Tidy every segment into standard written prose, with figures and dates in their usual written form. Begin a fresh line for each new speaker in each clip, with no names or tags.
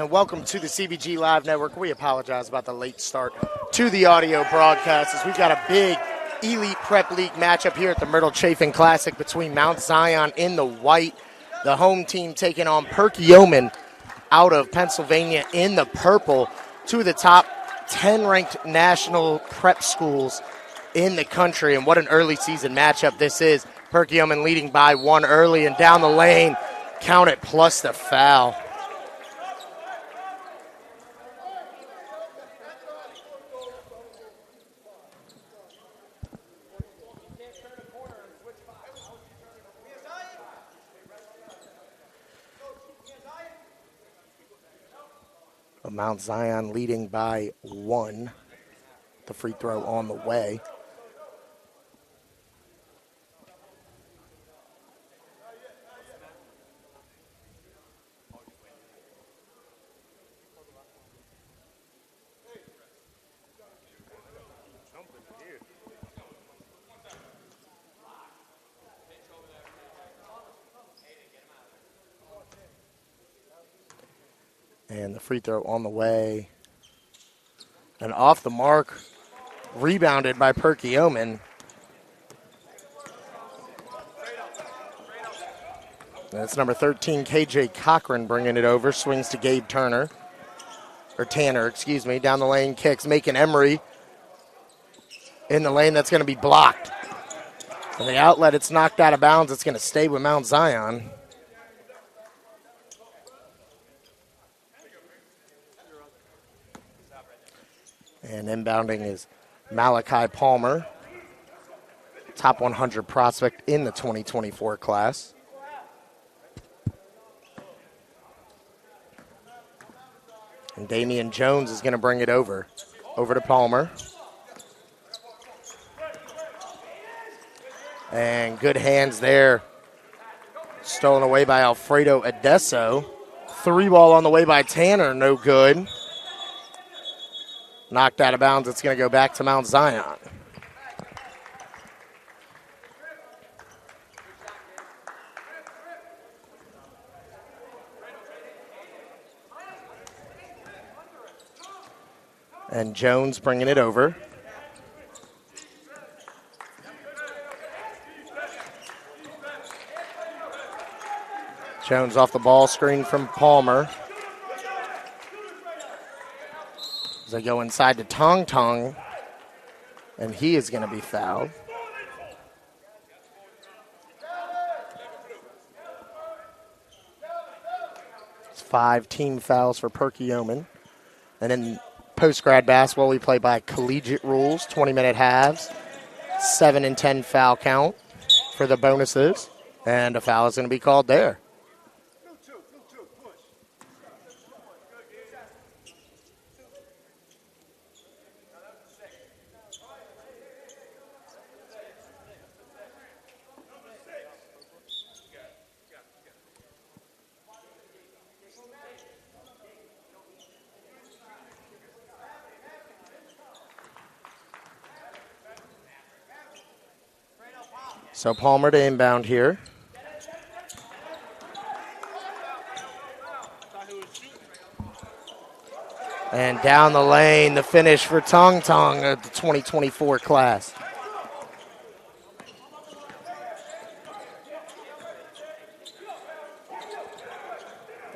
and welcome to the CBG Live Network. We apologize about the late start to the audio broadcast as we've got a big Elite Prep League matchup here at the Myrtle Chafin Classic between Mount Zion in the white, the home team taking on Perkiomen out of Pennsylvania in the purple, two of the top 10 ranked national prep schools in the country. And what an early season matchup this is. Perkiomen leading by one early and down the lane, count it plus the foul. Mount Zion leading by one. The free throw on the way. And the free throw on the way. And off the mark, rebounded by Perkiomen. That's number 13, KJ Cochran bringing it over. Swings to Gabe Tanner, down the lane, kicks, making Emery in the lane. That's going to be blocked. And the outlet, it's knocked out of bounds. It's going to stay with Mount Zion. And inbounding is Malachi Palmer, top 100 prospect in the 2024 class. And Damian Jones is going to bring it over to Palmer. And good hands there. Stolen away by Alfredo Adesso. Three ball on the way by Tanner, no good. Knocked out of bounds, it's going to go back to Mount Zion. And Jones bringing it over. Jones off the ball screen from Palmer. They go inside to Tong Tong, and he is going to be fouled. It's 5 team fouls for Perkiomen. And in post-grad basketball, we play by collegiate rules, 20-minute halves, 7 and 10 foul count for the bonuses, and a foul is going to be called there. So Palmer to inbound here. And down the lane, the finish for Tong Tong of the 2024 class.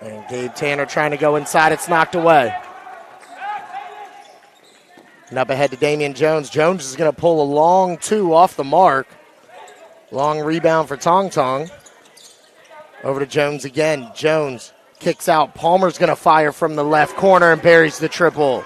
And Gabe Tanner trying to go inside. It's knocked away. And up ahead to Damian Jones. Jones is going to pull a long two off the mark. Long rebound for Tong Tong. Over to Jones again. Jones kicks out. Palmer's going to fire from the left corner and buries the triple.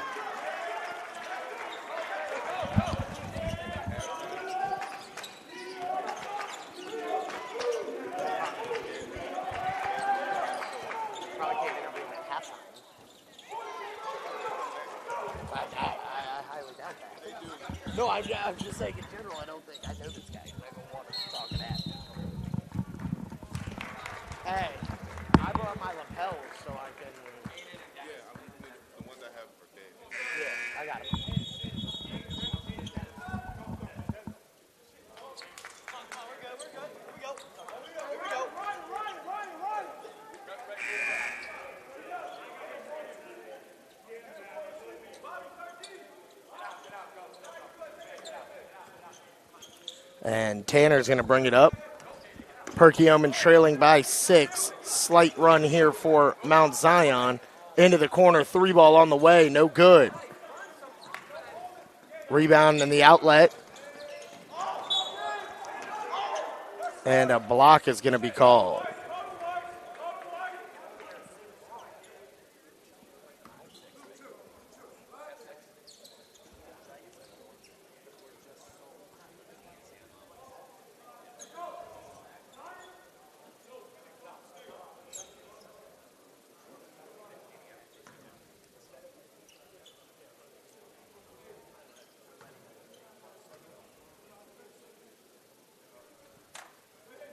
No, I'm just saying in general, I don't think I know this guy. I don't want to talk to that. Hey, I brought my lapels so I can.
Yeah, I'm using the ones I have for Dave.
Yeah, I got it. And Tanner's going to bring it up. Perkiomen trailing by 6. Slight run here for Mount Zion. Into the corner, 3 ball on the way, no good. Rebound in the outlet. And a block is going to be called.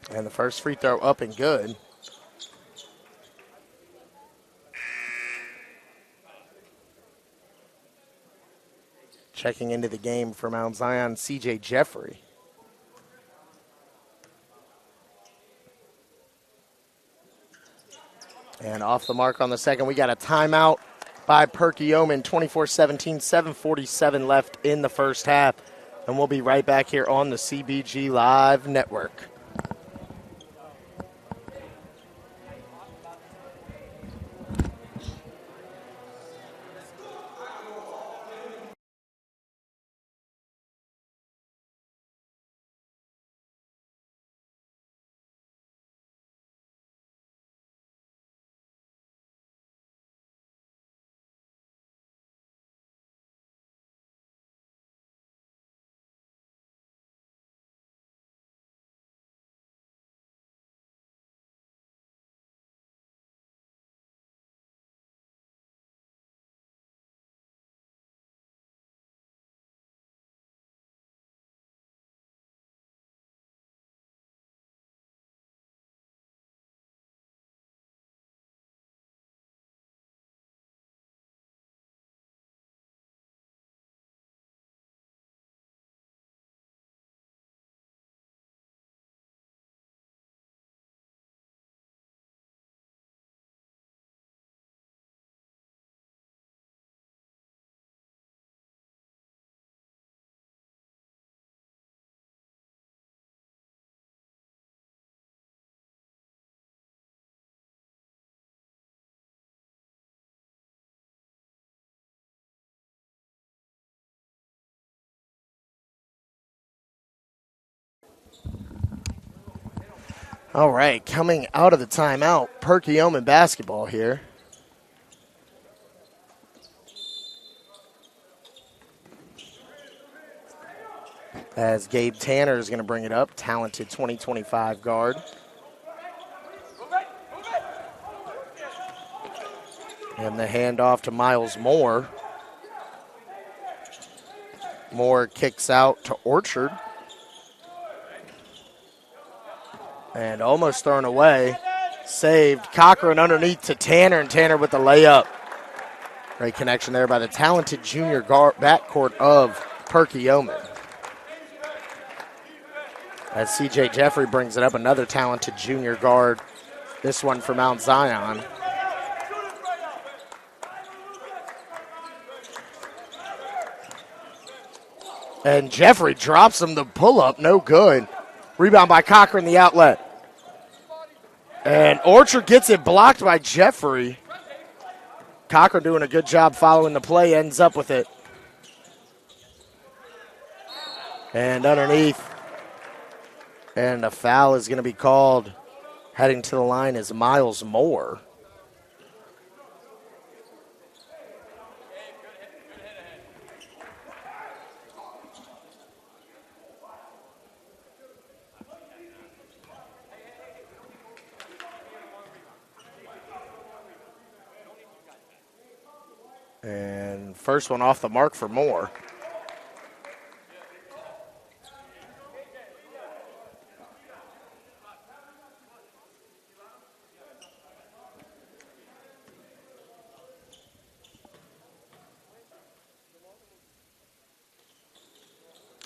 And the first free throw up and good. Checking into the game for Mount Zion, CJ Jeffrey. And off the mark on the second, we got a timeout by Perkiomen, 24-17, 7:47 left in the first half. And we'll be right back here on the CBG Live Network. All right, coming out of the timeout, Perkiomen basketball here. As Gabe Tanner is going to bring it up, talented 2025 guard. And the handoff to Miles Moore. Moore kicks out to Orchard. And almost thrown away. Saved. Cochran underneath to Tanner, and Tanner with the layup. Great connection there by the talented junior guard backcourt of Perkiomen. As CJ Jeffrey brings it up, another talented junior guard. This one for Mount Zion. And Jeffrey drops him the pull-up, no good. Rebound by Cochran, the outlet. And Orchard gets it blocked by Jeffrey. Cochran doing a good job following the play, ends up with it. And underneath. And a foul is going to be called. Heading to the line is Miles Moore. And first one off the mark for Moore.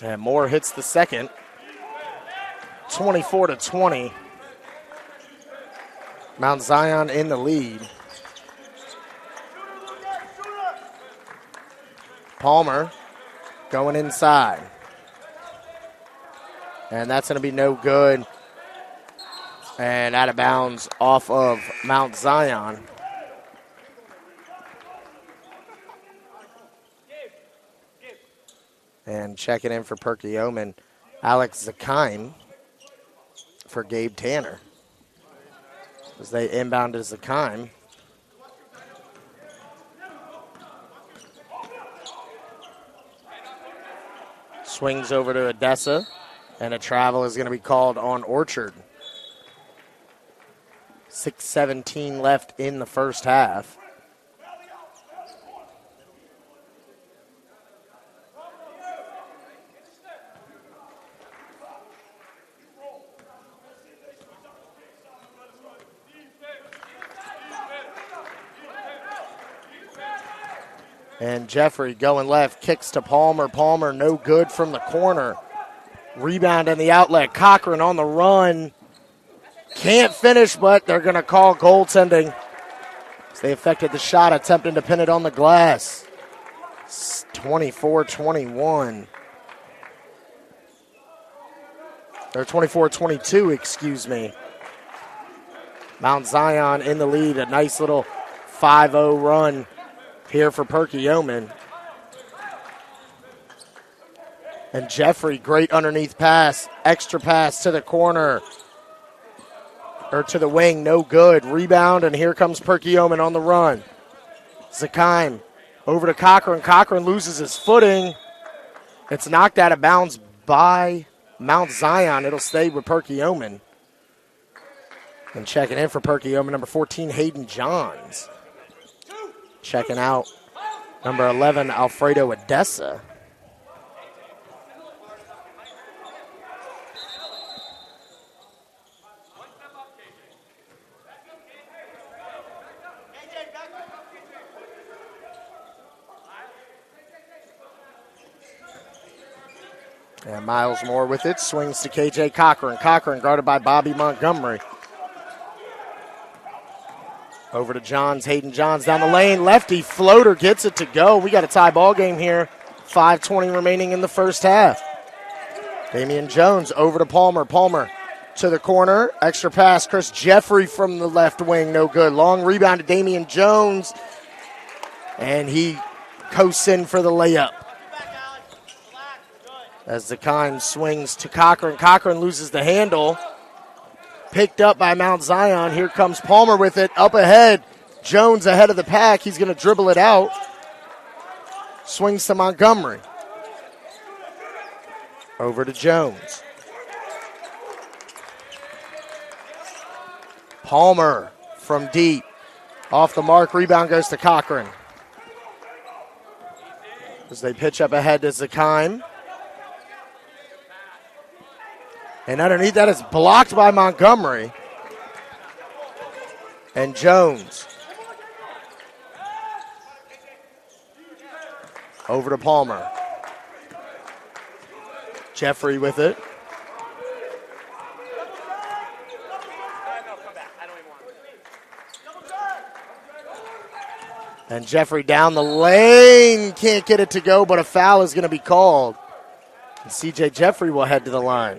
And Moore hits the second. 24-20. Mount Zion in the lead. Palmer going inside. And that's going to be no good. And out of bounds off of Mount Zion. And checking in for Perkiomen, Alex Zakheim for Gabe Tanner. As they inbound to Zakheim. Swings over to Odessa, and a travel is going to be called on Orchard. 6:17 left in the first half. And Jeffrey going left, kicks to Palmer. Palmer no good from the corner. Rebound in the outlet. Cochran on the run. Can't finish, but they're going to call goaltending. They affected the shot, attempting to pin it on the glass. 24-21. Or 24-22, excuse me. Mount Zion in the lead. A nice little 5-0 run here for Perkiomen. And Jeffrey, great underneath pass. Extra pass to the corner. Or to the wing, no good. Rebound, and here comes Perkiomen on the run. Zakheim over to Cochran. Cochran loses his footing. It's knocked out of bounds by Mount Zion. It'll stay with Perkiomen. And checking in for Perkiomen, number 14, Hayden Johns. Checking out number 11, Alfredo Odessa. And Miles Moore with it, swings to KJ Cochran. Cochran guarded by Bobby Montgomery. Over to Johns, Hayden Johns down the lane. Lefty floater gets it to go. We got a tie ball game here. 5:20 remaining in the first half. Damian Jones over to Palmer. Palmer to the corner. Extra pass. Chris Jeffrey from the left wing. No good. Long rebound to Damian Jones. And he coasts in for the layup. As Zakheim swings to Cochran. Cochran loses the handle. Picked up by Mount Zion. Here comes Palmer with it. Up ahead. Jones ahead of the pack. He's going to dribble it out. Swings to Montgomery. Over to Jones. Palmer from deep. Off the mark. Rebound goes to Cochran. As they pitch up ahead to Zakheim. And underneath that is blocked by Montgomery. And Jones. Over to Palmer. Jeffrey with it. And Jeffrey down the lane. Can't get it to go, but a foul is going to be called. And CJ Jeffrey will head to the line.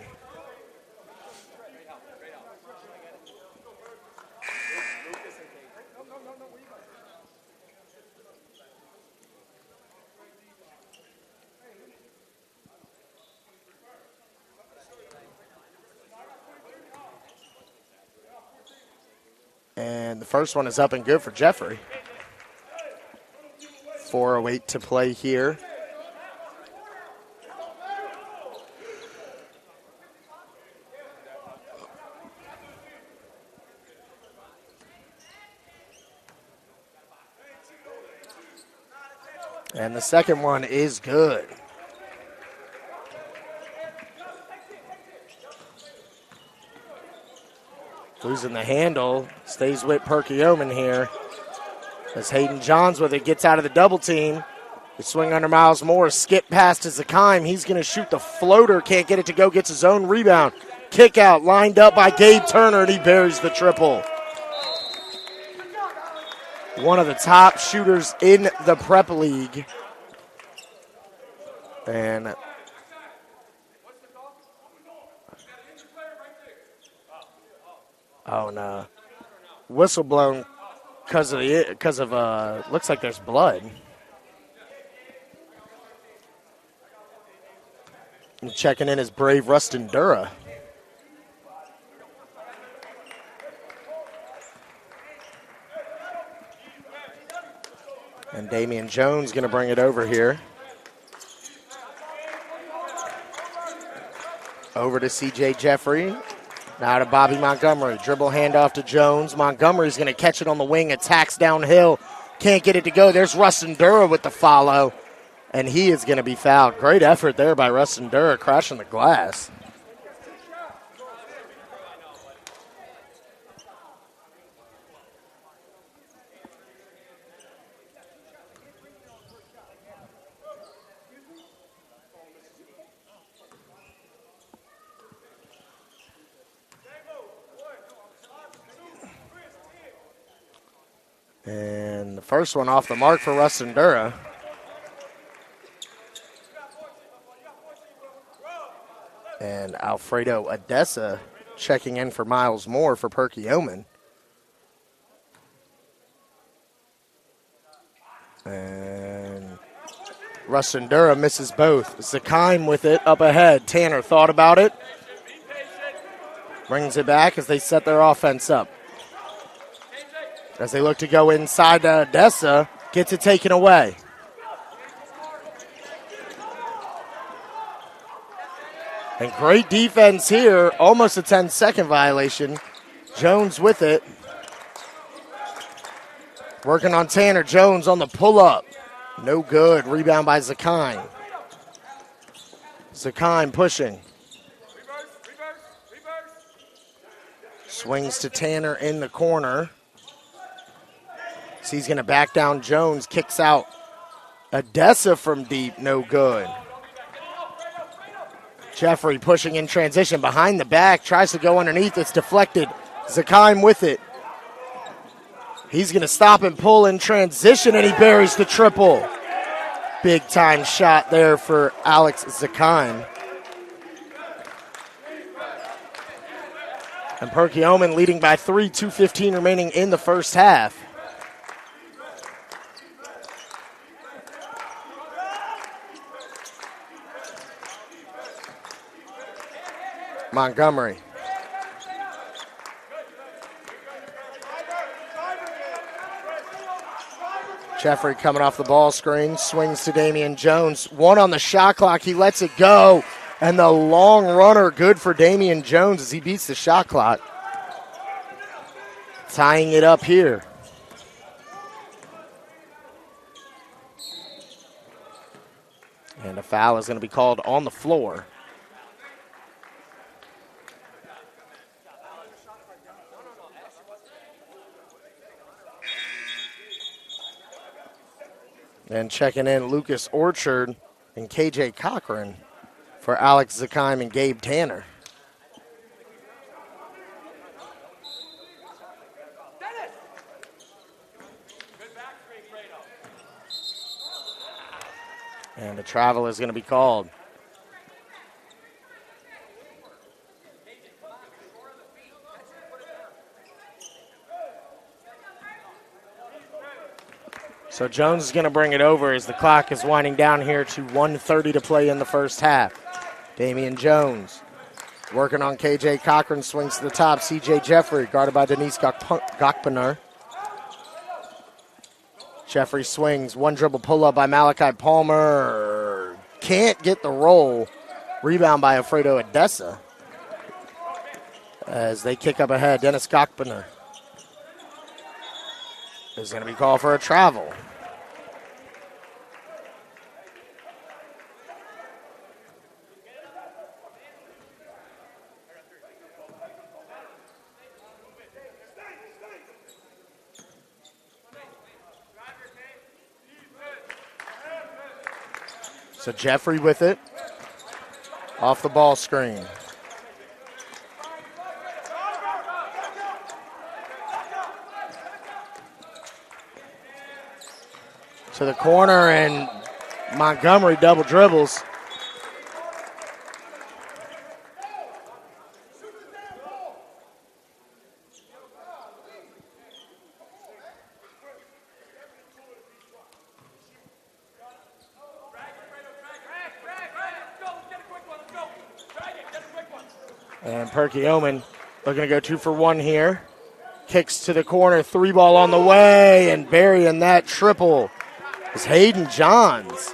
And the first one is up and good for Jeffrey. 4:08 to play here. And the second one is good. Losing the handle, stays with Perkiomen here. As Hayden Johns with it, gets out of the double team. The swing under Miles Moore, skip past to Zakheim. He's going to shoot the floater, can't get it to go, gets his own rebound. Kick out, lined up by Gabe Turner, and he buries the triple. One of the top shooters in the prep league. And Oh, no. Whistle blown because of looks like there's blood. And checking in is brave Rustin Dura. And Damian Jones going to bring it over here. Over to C.J. Jeffrey. Now to Bobby Montgomery. Dribble handoff to Jones. Montgomery's going to catch it on the wing. Attacks downhill. Can't get it to go. There's Rustin Dura with the follow. And he is going to be fouled. Great effort there by Rustin Dura, crashing the glass. And the first one off the mark for Rustin Dura. And Alfredo Odessa checking in for Miles Moore for Perkiomen. And Rustin Dura misses both. Zakheim with it up ahead. Tanner thought about it. Brings it back as they set their offense up. As they look to go inside to Odessa, gets it taken away. And great defense here, almost a 10-second violation. Jones with it. Working on Tanner. Jones on the pull-up. No good. Rebound by Zakheim. Zakheim pushing. Swings to Tanner in the corner. So he's going to back down Jones. Kicks out Odessa from deep. No good. Jeffrey pushing in transition behind the back. Tries to go underneath. It's deflected. Zakheim with it. He's going to stop and pull in transition, and he buries the triple. Big time shot there for Alex Zakheim. And Perkiomen leading by 3, 2:15 remaining in the first half. Montgomery. Jeffrey coming off the ball screen, swings to Damian Jones. One on the shot clock, he lets it go. And the long runner, good for Damian Jones as he beats the shot clock. Tying it up here. And a foul is going to be called on the floor. And checking in, Lucas Orchard and KJ Cochran for Alex Zakheim and Gabe Tanner. And a travel is going to be called. So Jones is going to bring it over as the clock is winding down here to 1:30 to play in the first half. Damian Jones working on KJ Cochran, swings to the top. C.J. Jeffrey guarded by Denise Gokpanar. Jeffrey swings, one dribble pull-up by Malachi Palmer. Can't get the roll. Rebound by Alfredo Odessa. As they kick up ahead, Dennis Gokpanar is going to be called for a travel. So Jeffrey with it. Off the ball screen. To the corner, and Montgomery double dribbles. And Perkiomen looking to go 2 for 1 here. Kicks to the corner, 3 ball on the way, and burying that triple is Hayden Johns.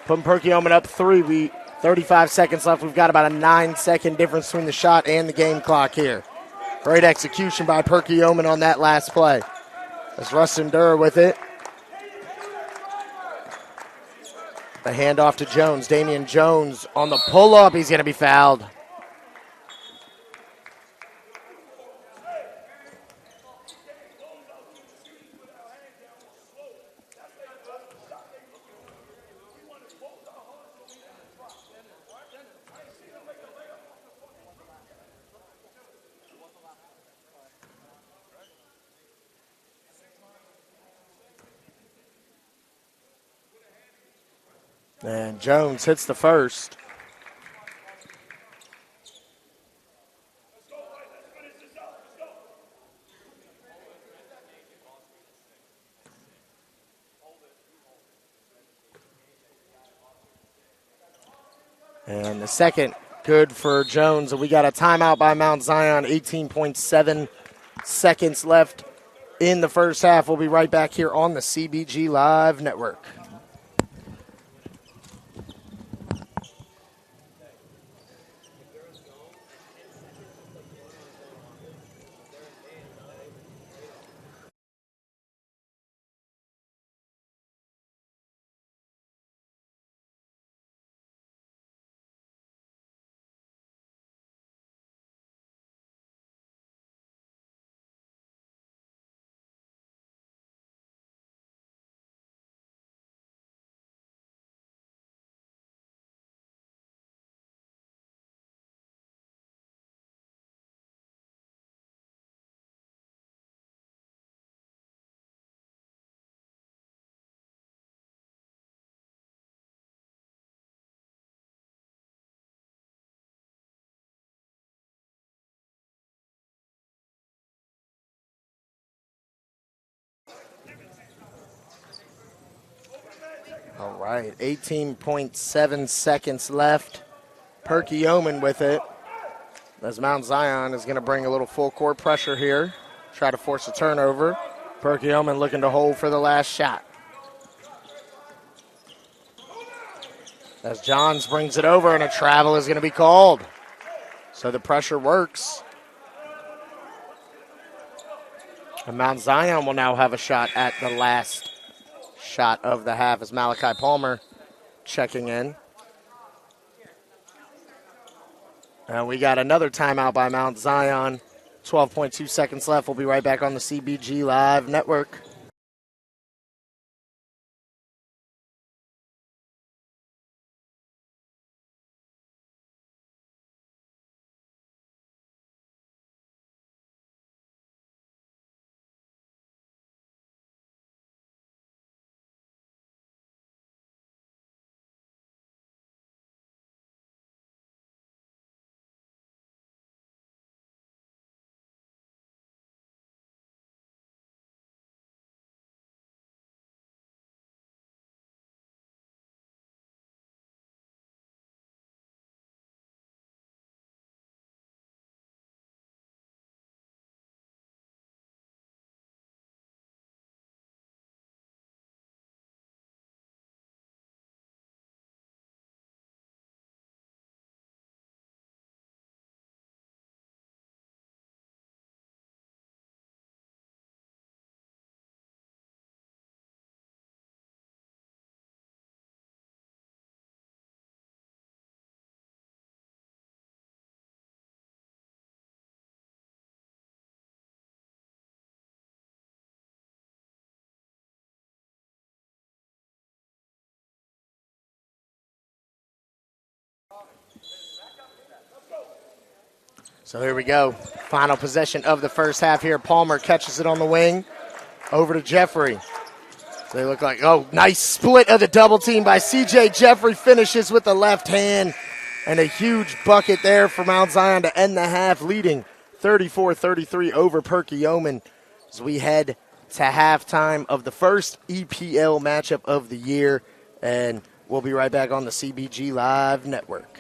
Putting Perkiomen up 3. 35 seconds left. We've got about a 9-second difference between the shot and the game clock here. Great execution by Perkiomen on that last play. That's Rustin Durr with it. The handoff to Jones. Damian Jones on the pull-up. He's going to be fouled. And Jones hits the first. And the second, good for Jones. And we got a timeout by Mount Zion, 18.7 seconds left in the first half. We'll be right back here on the CBG Live Network. All right, 18.7 seconds left. Perkiomen with it. As Mount Zion is going to bring a little full court pressure here. Try to force a turnover. Perkiomen looking to hold for the last shot. As Johns brings it over and a travel is going to be called. So the pressure works. And Mount Zion will now have a shot at the last shot of the half as Malachi Palmer checking in. And we got another timeout by Mount Zion. 12.2 seconds left. We'll be right back on the CBG Live Network. So here we go. Final possession of the first half here. Palmer catches it on the wing. Over to Jeffrey. So they look like, nice split of the double team by CJ. Jeffrey finishes with the left hand. And a huge bucket there for Mount Zion to end the half, leading 34-33 over Perkiomen as we head to halftime of the first EPL matchup of the year. And we'll be right back on the CBG Live Network.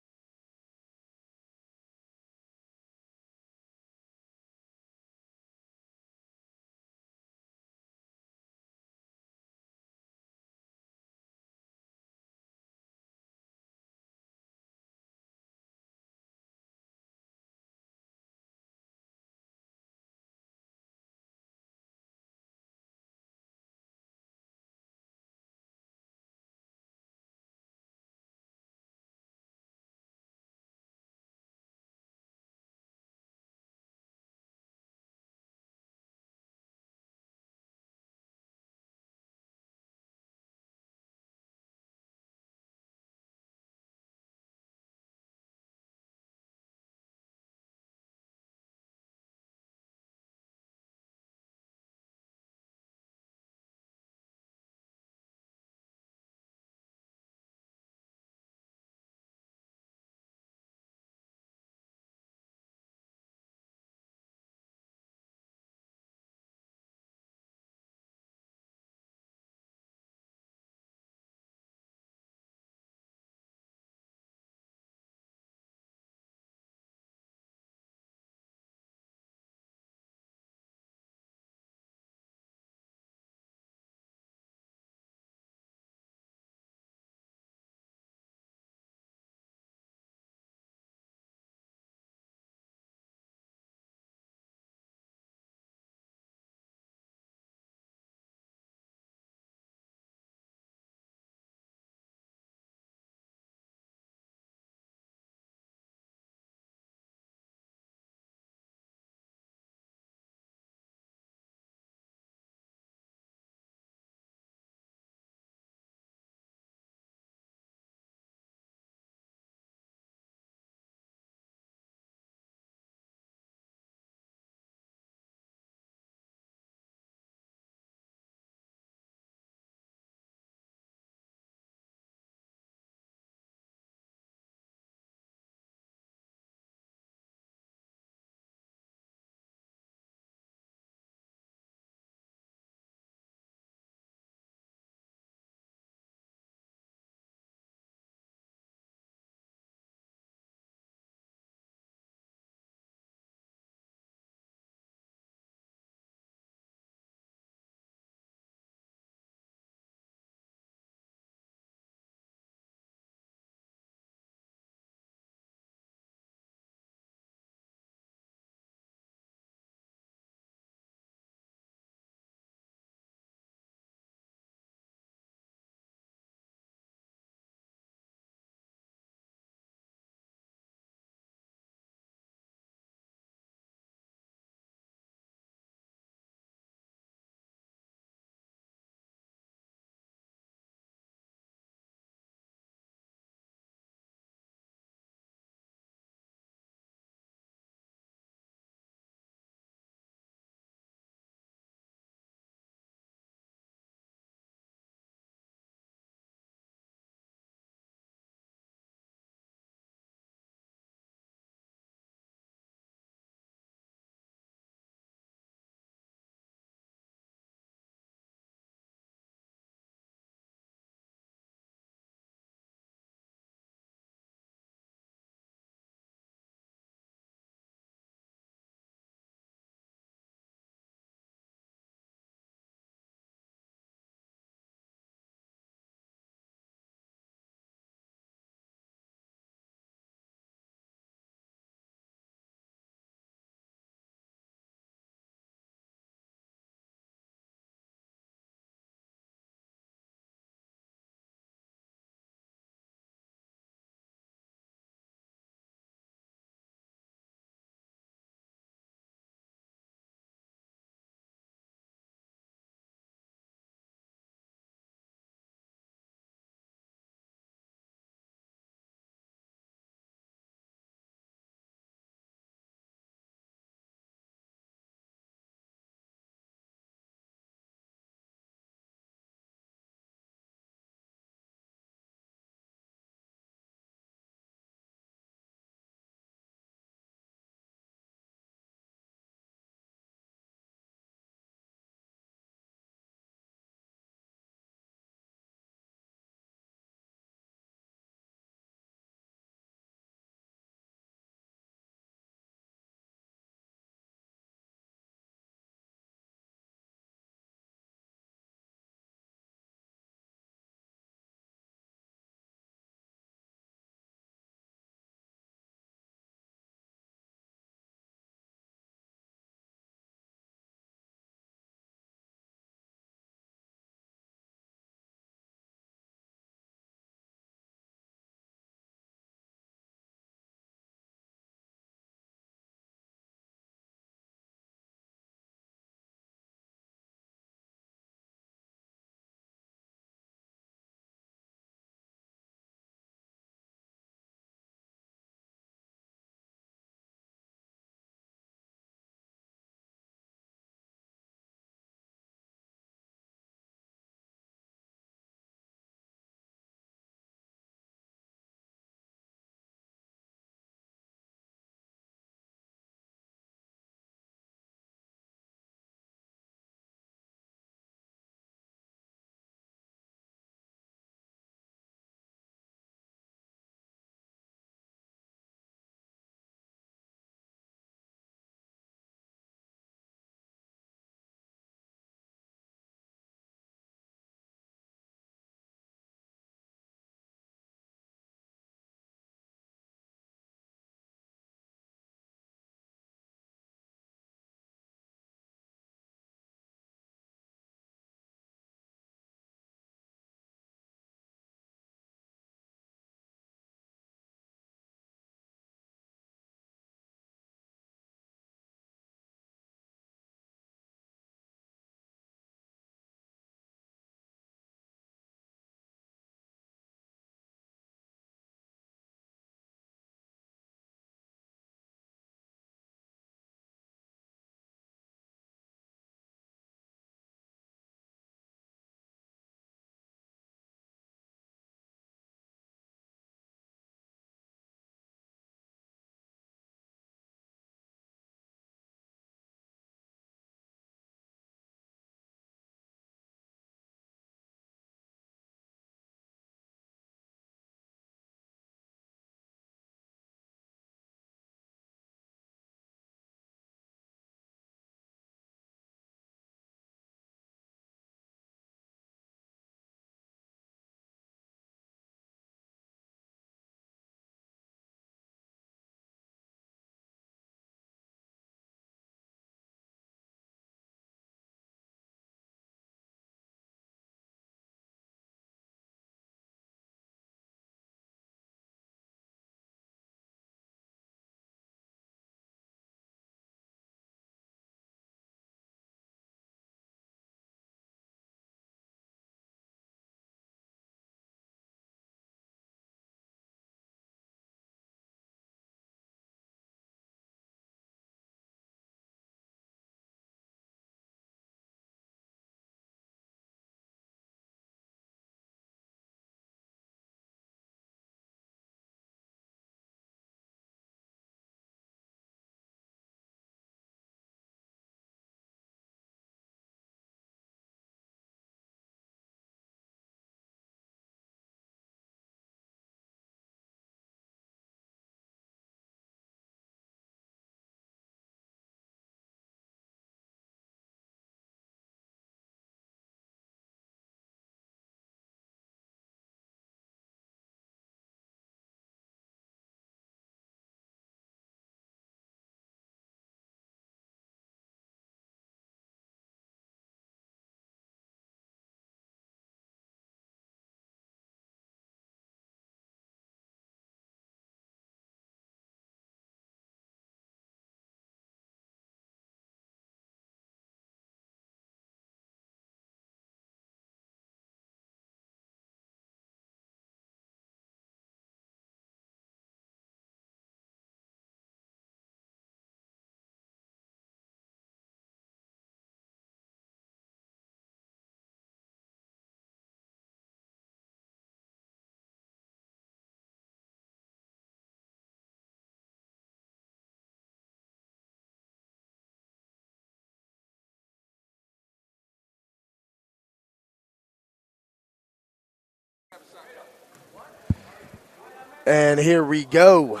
And here we go.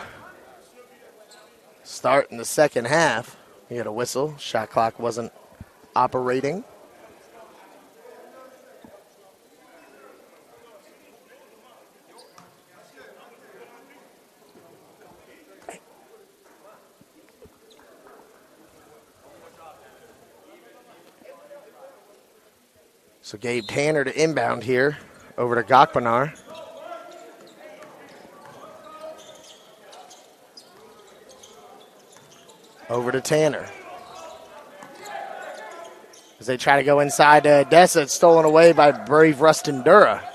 Starting the second half. We had a whistle. Shot clock wasn't operating. So Gabe Tanner to inbound here over to Gakbanar. Over to Tanner. As they try to go inside to Odessa, it's stolen away by Brave Rustin Dura.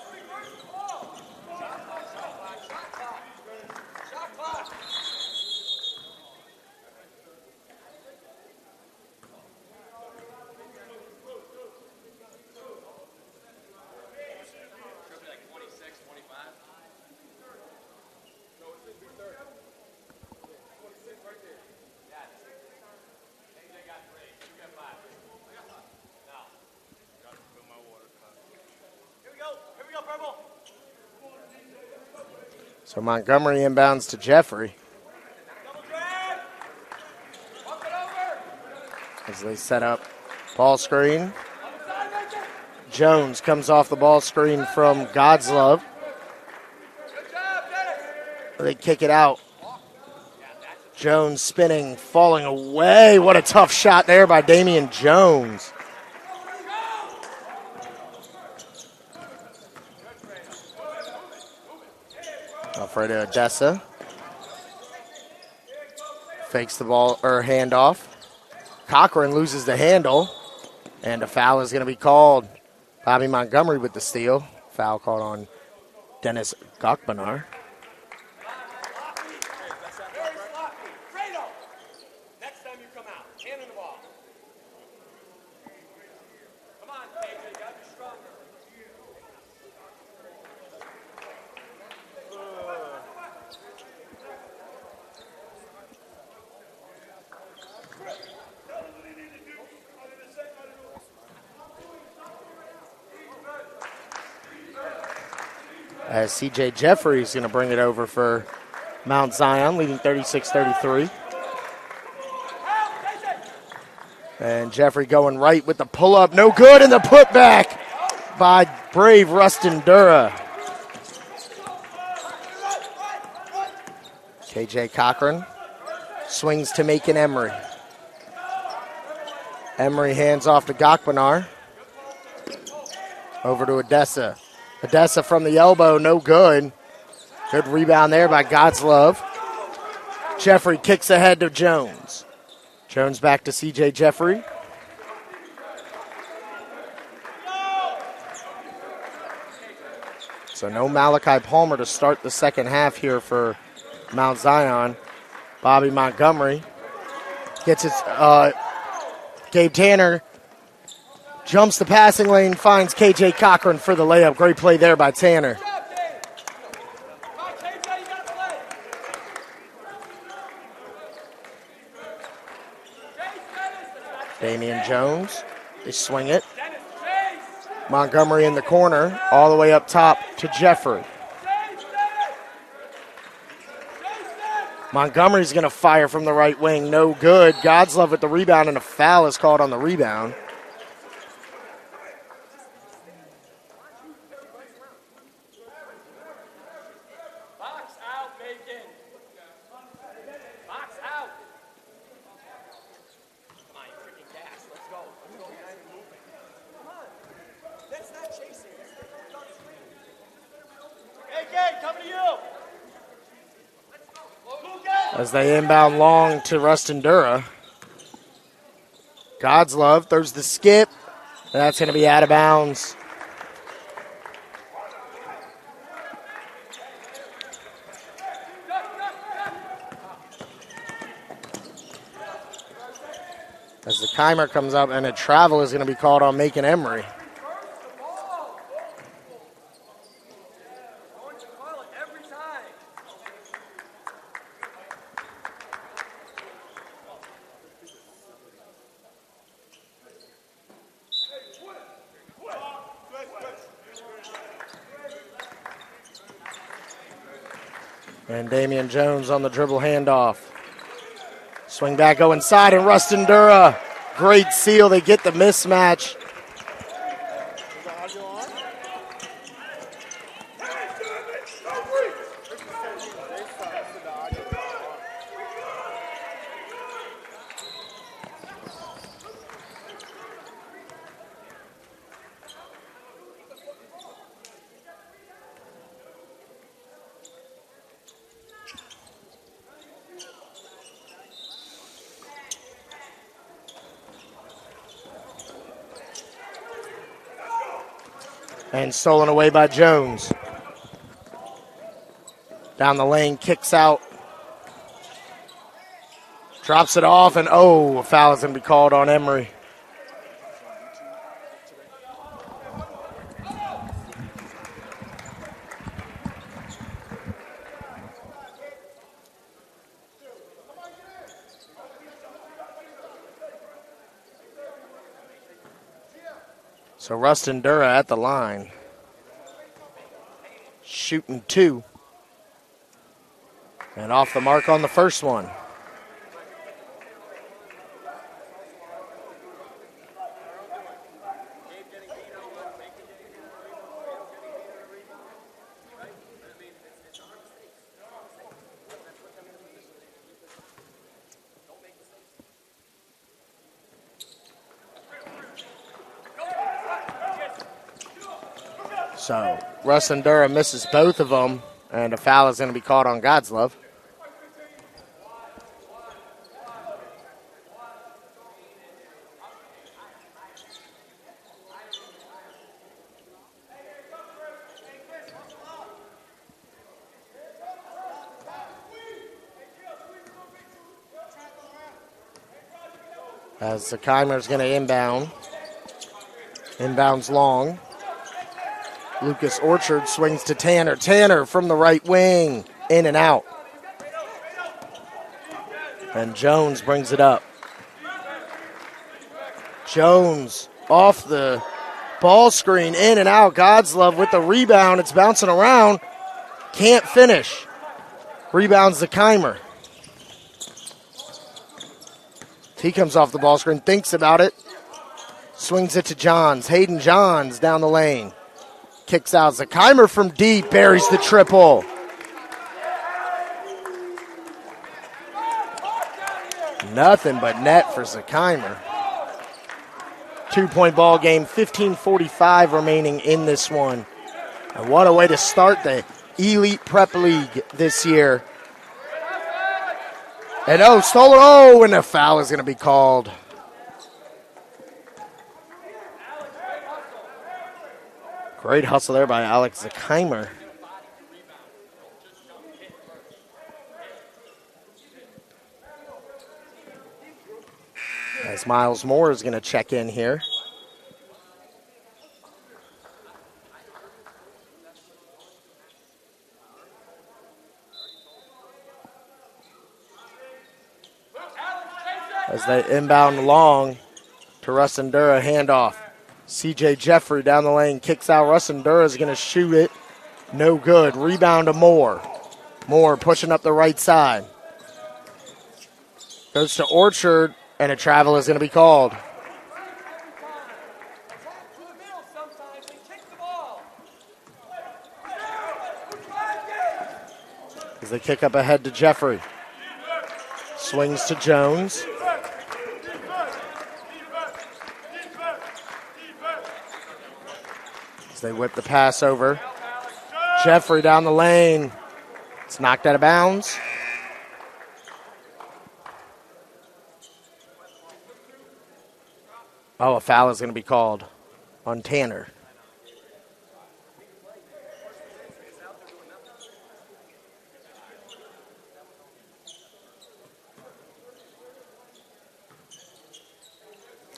So Montgomery inbounds to Jeffrey. As they set up ball screen. Jones comes off the ball screen from Godslove. They kick it out. Jones spinning, falling away. What a tough shot there by Damian Jones. Alfredo Odessa fakes the ball or handoff. Cochran loses the handle, and a foul is going to be called. Bobby Montgomery with the steal. Foul called on Dennis Gakbanar. As C.J. Jeffrey is going to bring it over for Mount Zion, leading 36-33. And Jeffrey going right with the pull-up. No good, and the putback by Brave Rustin Dura. K.J. Cochran swings to Macon Emery. Emery hands off to Gakbanar. Over to Odessa. Odessa from the elbow, no good. Good rebound there by Godslove. Jeffrey kicks ahead to Jones. Jones back to C.J. Jeffrey. So no Malachi Palmer to start the second half here for Mount Zion. Bobby Montgomery gets it. Gabe Tanner jumps the passing lane, finds K.J. Cochran for the layup. Great play there by Tanner. Damian Jones, they swing it. Montgomery in the corner, all the way up top to Jeffrey. Montgomery's going to fire from the right wing, no good. Godslove with the rebound, and a foul is called on the rebound. As they inbound long to Rustin Dura. Godslove throws the skip. That's going to be out of bounds. As the timer comes up, and a travel is going to be called on Macon Emery. And Damian Jones on the dribble handoff. Swing back, go inside, and Rustin Dura. Great seal. They get the mismatch. And stolen away by Jones. Down the lane, kicks out. Drops it off, and a foul is going to be called on Emery. So Rustin Dura at the line. Shooting 2. And off the mark on the first one. So Rustin Dura misses both of them, and a foul is going to be called on Godslove. As the Keimer's going to inbound. Inbounds long. Lucas Orchard swings to Tanner. Tanner from the right wing. In and out. And Jones brings it up. Jones off the ball screen. In and out. Godslove with the rebound. It's bouncing around. Can't finish. Rebounds to Keimer. He comes off the ball screen, thinks about it, swings it to Johns. Hayden Johns down the lane. Kicks out. Keimer from deep, buries the triple. Nothing but net for Keimer. 2-point ball game, 15:45 remaining in this one. And what a way to start the Elite Prep League this year. And stolen. And a foul is going to be called. Great hustle there by Alex Keimer. As Miles Moore is going to check in here. As they inbound long to Rustin Dura, handoff. CJ Jeffrey down the lane, kicks out. Rustin Dura is going to shoot it. No good. Rebound to Moore. Moore pushing up the right side. Goes to Orchard, and a travel is going to be called. As they kick up ahead to Jeffrey. Swings to Jones. As they whip the pass over. Jeffrey down the lane. It's knocked out of bounds. A foul is going to be called on Tanner.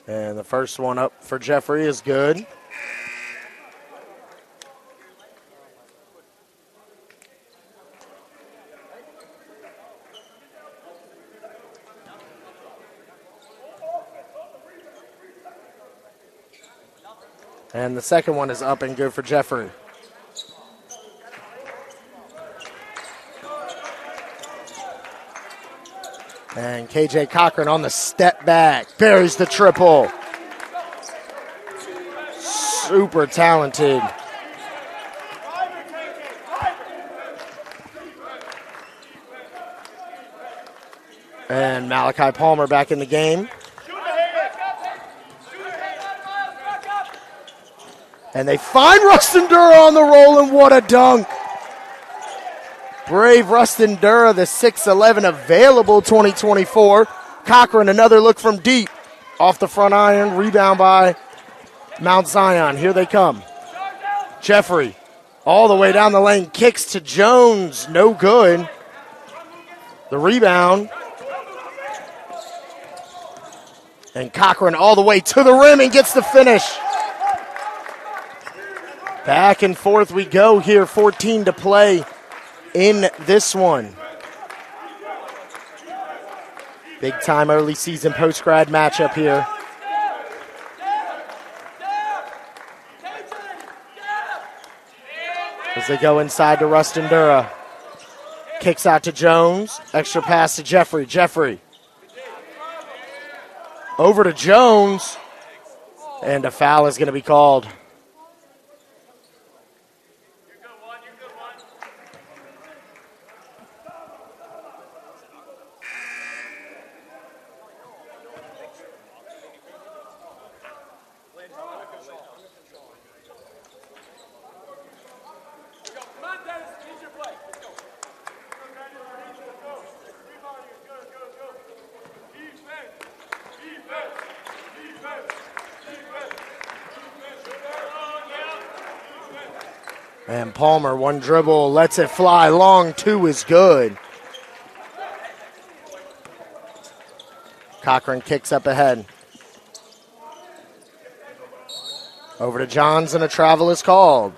And the first one up for Jeffrey is good. And the second one is up and good for Jeffrey. And KJ Cochran on the step back. Buries the triple. Super talented. And Malachi Palmer back in the game. And they find Rustin Dura on the roll, and what a dunk. Brave Rustin Dura, the 6'11", available 2024. Cochran, another look from deep. Off the front iron, rebound by Mount Zion. Here they come. Jeffrey, all the way down the lane, kicks to Jones. No good. The rebound. And Cochran all the way to the rim and gets the finish. Back and forth we go here, 14 to play in this one. Big time early season post-grad matchup here. As they go inside to Rustin Dura. Kicks out to Jones. Extra pass to Jeffrey. Jeffrey. Over to Jones. And a foul is going to be called. And Palmer, one dribble, lets it fly long, two is good. Cochran kicks up ahead. Over to Johns, and a travel is called.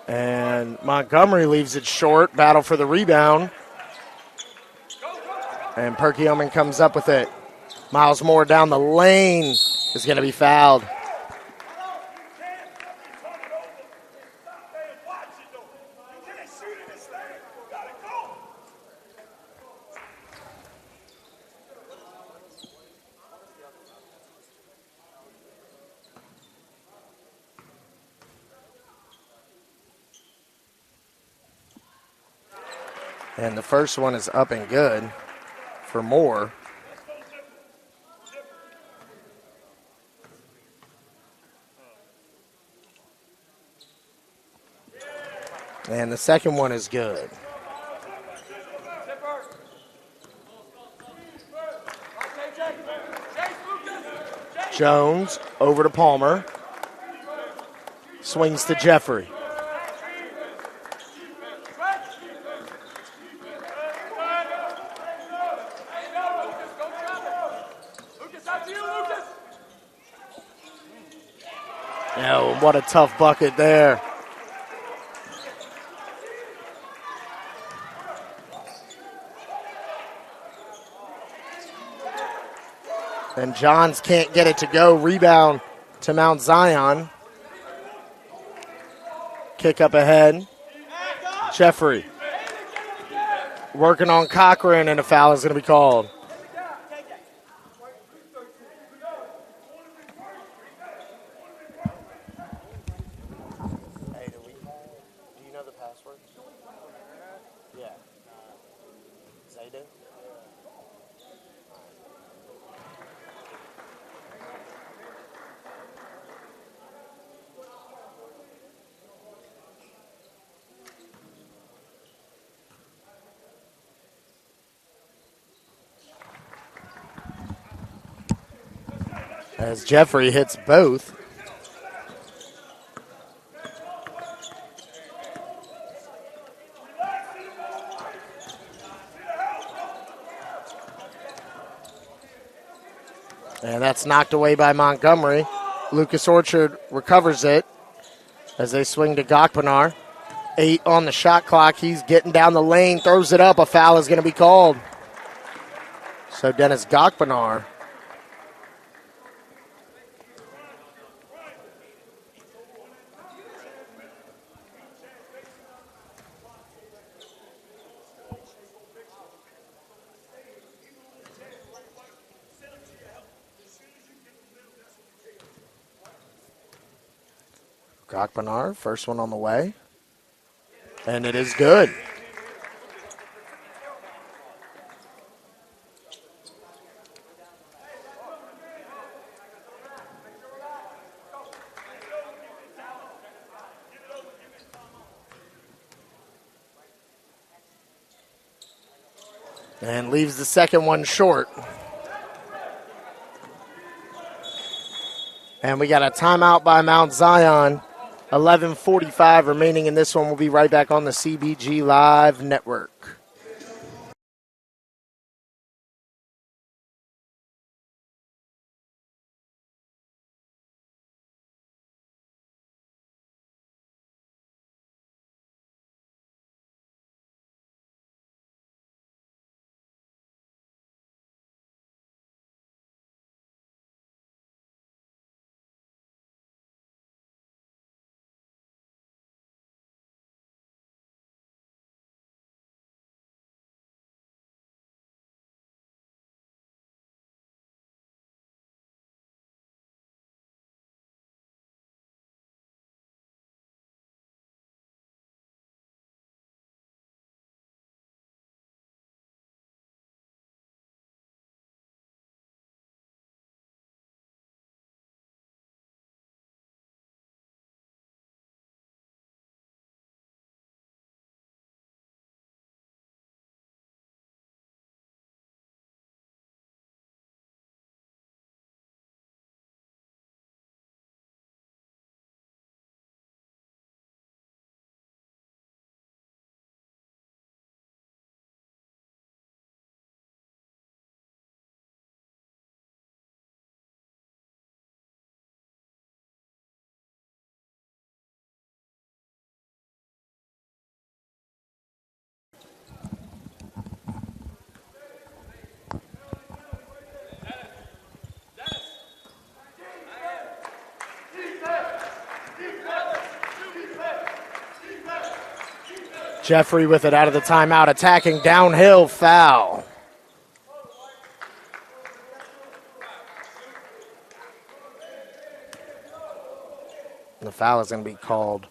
And Montgomery leaves it short. Battle for the rebound. And Perkiomen comes up with it. Miles Moore down the lane is going to be fouled. And the first one is up and good for Moore. And the second one is good. Jones over to Palmer. Swings to Jeffrey. Oh, what a tough bucket there. And Johns can't get it to go. Rebound to Mount Zion. Kick up ahead. Jeffrey working on Cochran, and a foul is going to be called. Yeah. They do. As Jeffrey hits both. And that's knocked away by Montgomery. Lucas Orchard recovers it as they swing to Gokpanar. 8 on the shot clock. He's getting down the lane, throws it up. A foul is going to be called. So Dennis Gokpanar. Gokpanar, first one on the way. And it is good. And leaves the second one short. And we got a timeout by Mount Zion. 11:45 remaining in this one. We'll be right back on the CBG Live Network. Jeffrey with it out of the timeout, attacking downhill, foul. The foul is going to be called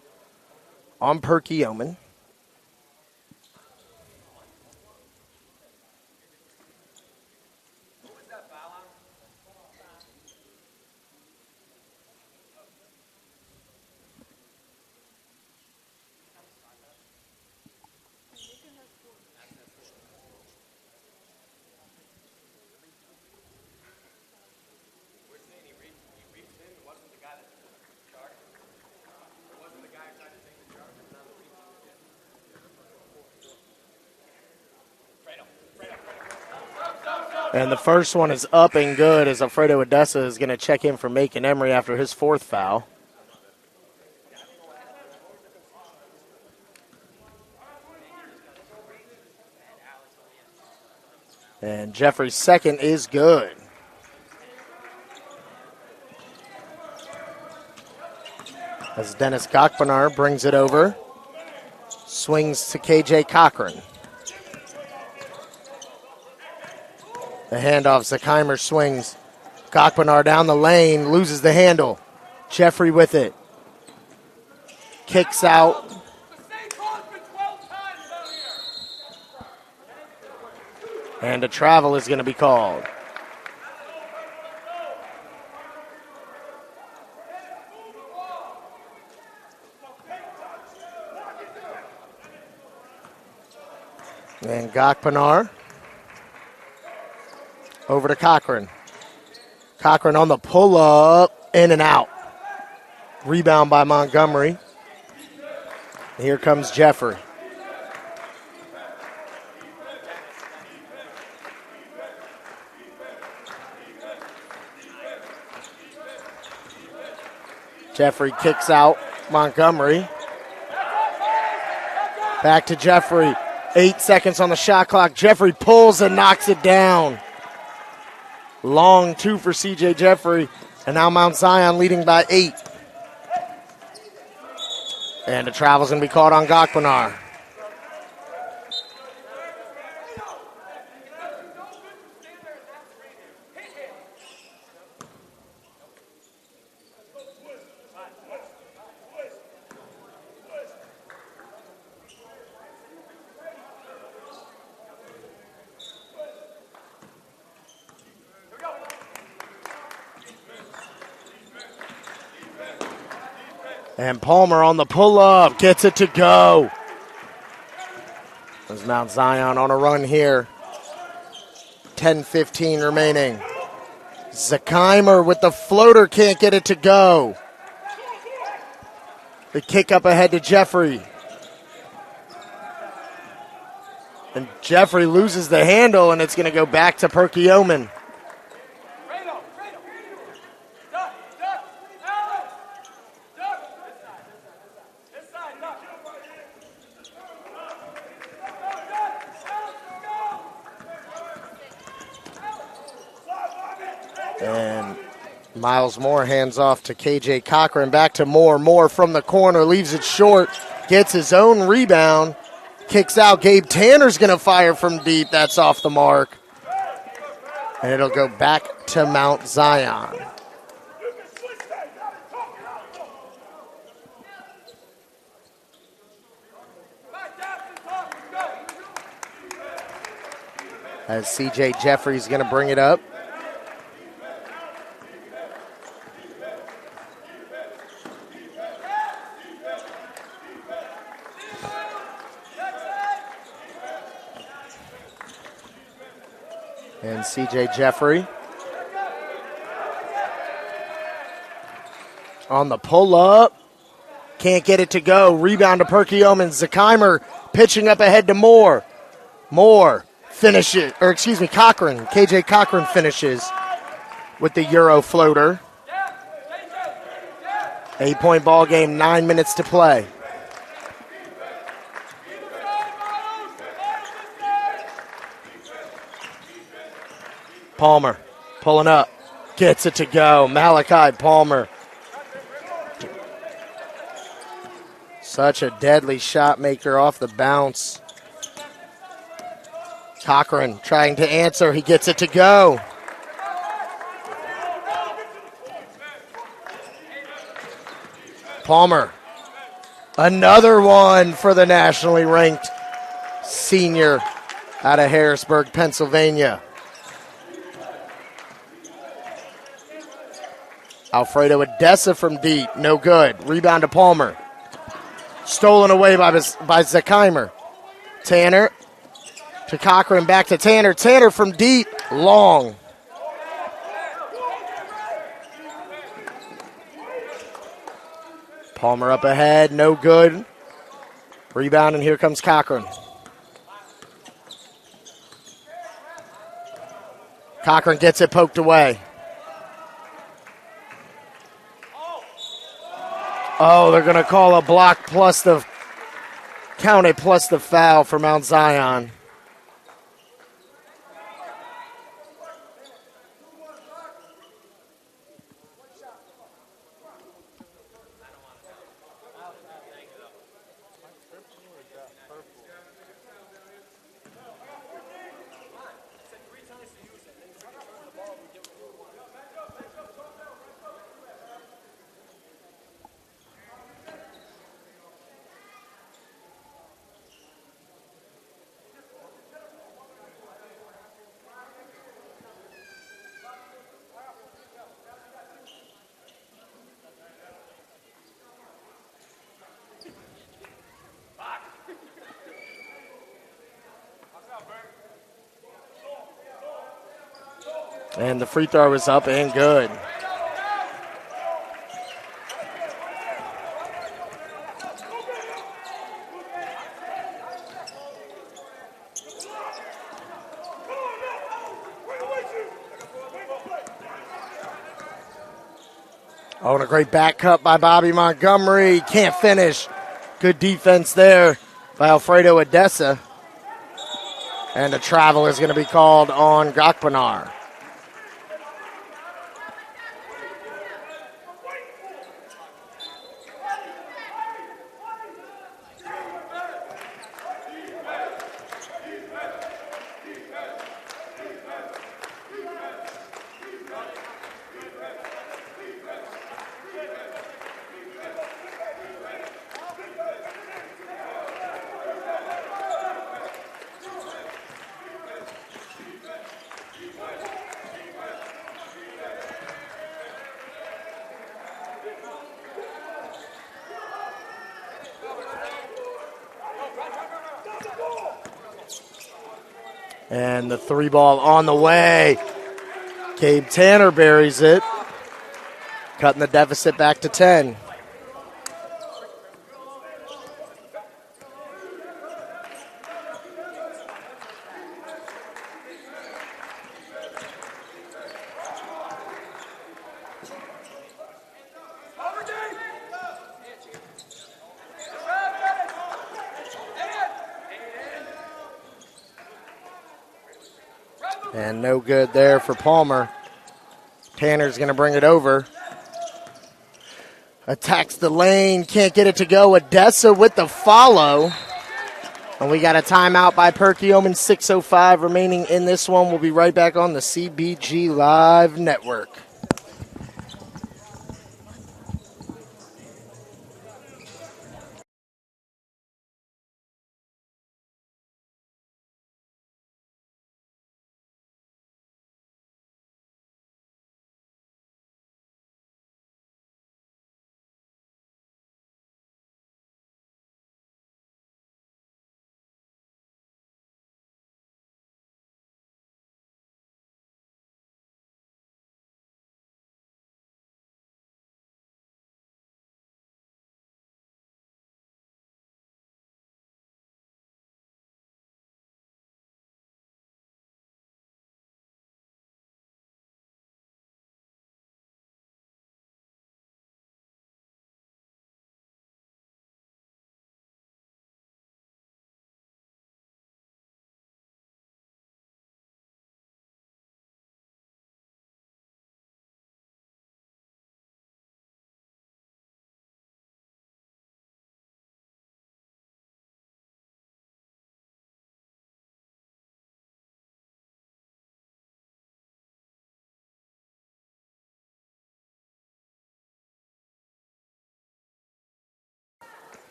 on Perkiomen. And the first one is up and good as Alfredo Odessa is going to check in for Macon Emery after his fourth foul. And Jeffrey's second is good. As Dennis Gokpanar brings it over. Swings to KJ Cochran. The handoff, Zachheimer swings. Gokpanar down the lane, loses the handle. Jeffrey with it. Kicks out. And a travel is going to be called. And Gakpanar over to Cochran. Cochran on the pull-up, in and out. Rebound by Montgomery. Here comes Jeffrey. Jeffrey kicks out Montgomery. Back to Jeffrey. 8 seconds on the shot clock. Jeffrey pulls and knocks it down. Long two for C.J. Jeffrey. And now Mount Zion leading by 8. And the travel's going to be called on Gakpanar. And Palmer on the pull-up, gets it to go. There's Mount Zion on a run here. 10:15 remaining. Zakhimer with the floater, can't get it to go. The kick up ahead to Jeffrey. And Jeffrey loses the handle, and it's going to go back to Perkiomen. And Miles Moore hands off to KJ Cochran. Back to Moore. Moore from the corner, leaves it short, gets his own rebound, kicks out. Gabe Tanner's going to fire from deep. That's off the mark. And it'll go back to Mount Zion. As C.J. Jeffrey's going to bring it up. And C.J. Jeffrey on the pull-up. Can't get it to go. Rebound to Perkiomen. Zakhimer pitching up ahead to Moore. Moore finishes, Cochran. KJ Cochran finishes with the Euro floater. 8-point ball game, 9 minutes to play. Palmer pulling up, gets it to go. Malachi Palmer. Such a deadly shot maker off the bounce. Cochran trying to answer. He gets it to go. Palmer. Another one for the nationally ranked senior out of Harrisburg, Pennsylvania. Alfredo Odessa from deep, no good. Rebound to Palmer. Stolen away by Zakhimer. Tanner to Cochran, back to Tanner. Tanner from deep, long. Palmer up ahead, no good. Rebound, and here comes Cochran. Cochran gets it poked away. Oh, they're going to call a block plus the counted plus the foul for Mount Zion. And the free throw is up and good. Oh, and a great back cut by Bobby Montgomery. Can't finish. Good defense there by Alfredo Odessa. And a travel is going to be called on Gakpanar. And the three ball on the way. Gabe Tanner buries it, cutting the deficit back to 10. And no good there for Palmer. Tanner's going to bring it over. Attacks the lane, can't get it to go. Odessa with the follow. And we got a timeout by Perkiomen, 6:05 remaining in this one. We'll be right back on the CBG Live Network.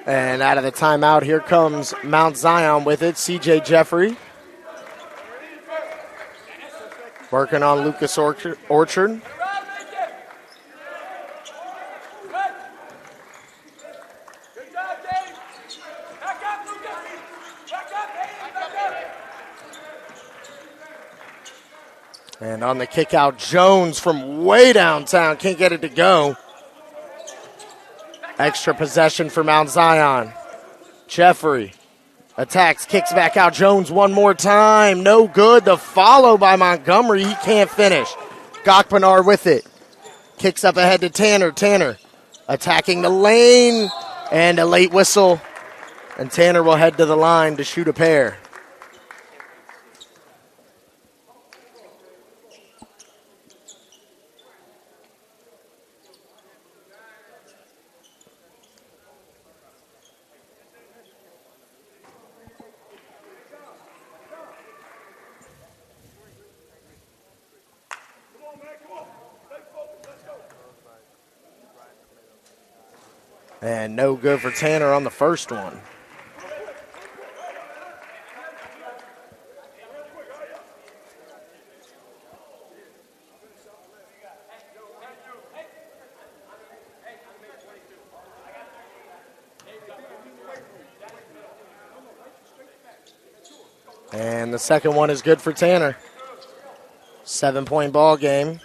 And out of the timeout, here comes Mount Zion with it. CJ Jeffrey working on Lucas Orchard. And on the kick out, Jones from way downtown. Can't get it to go. Extra possession for Mount Zion. Jeffrey attacks, kicks back out. Jones one more time. No good. The follow by Montgomery. He can't finish. Gakpanar with it. Kicks up ahead to Tanner. Tanner attacking the lane. And a late whistle. And Tanner will head to the line to shoot a pair. And no good for Tanner on the first one. And the second one is good for Tanner. 7-point ball game.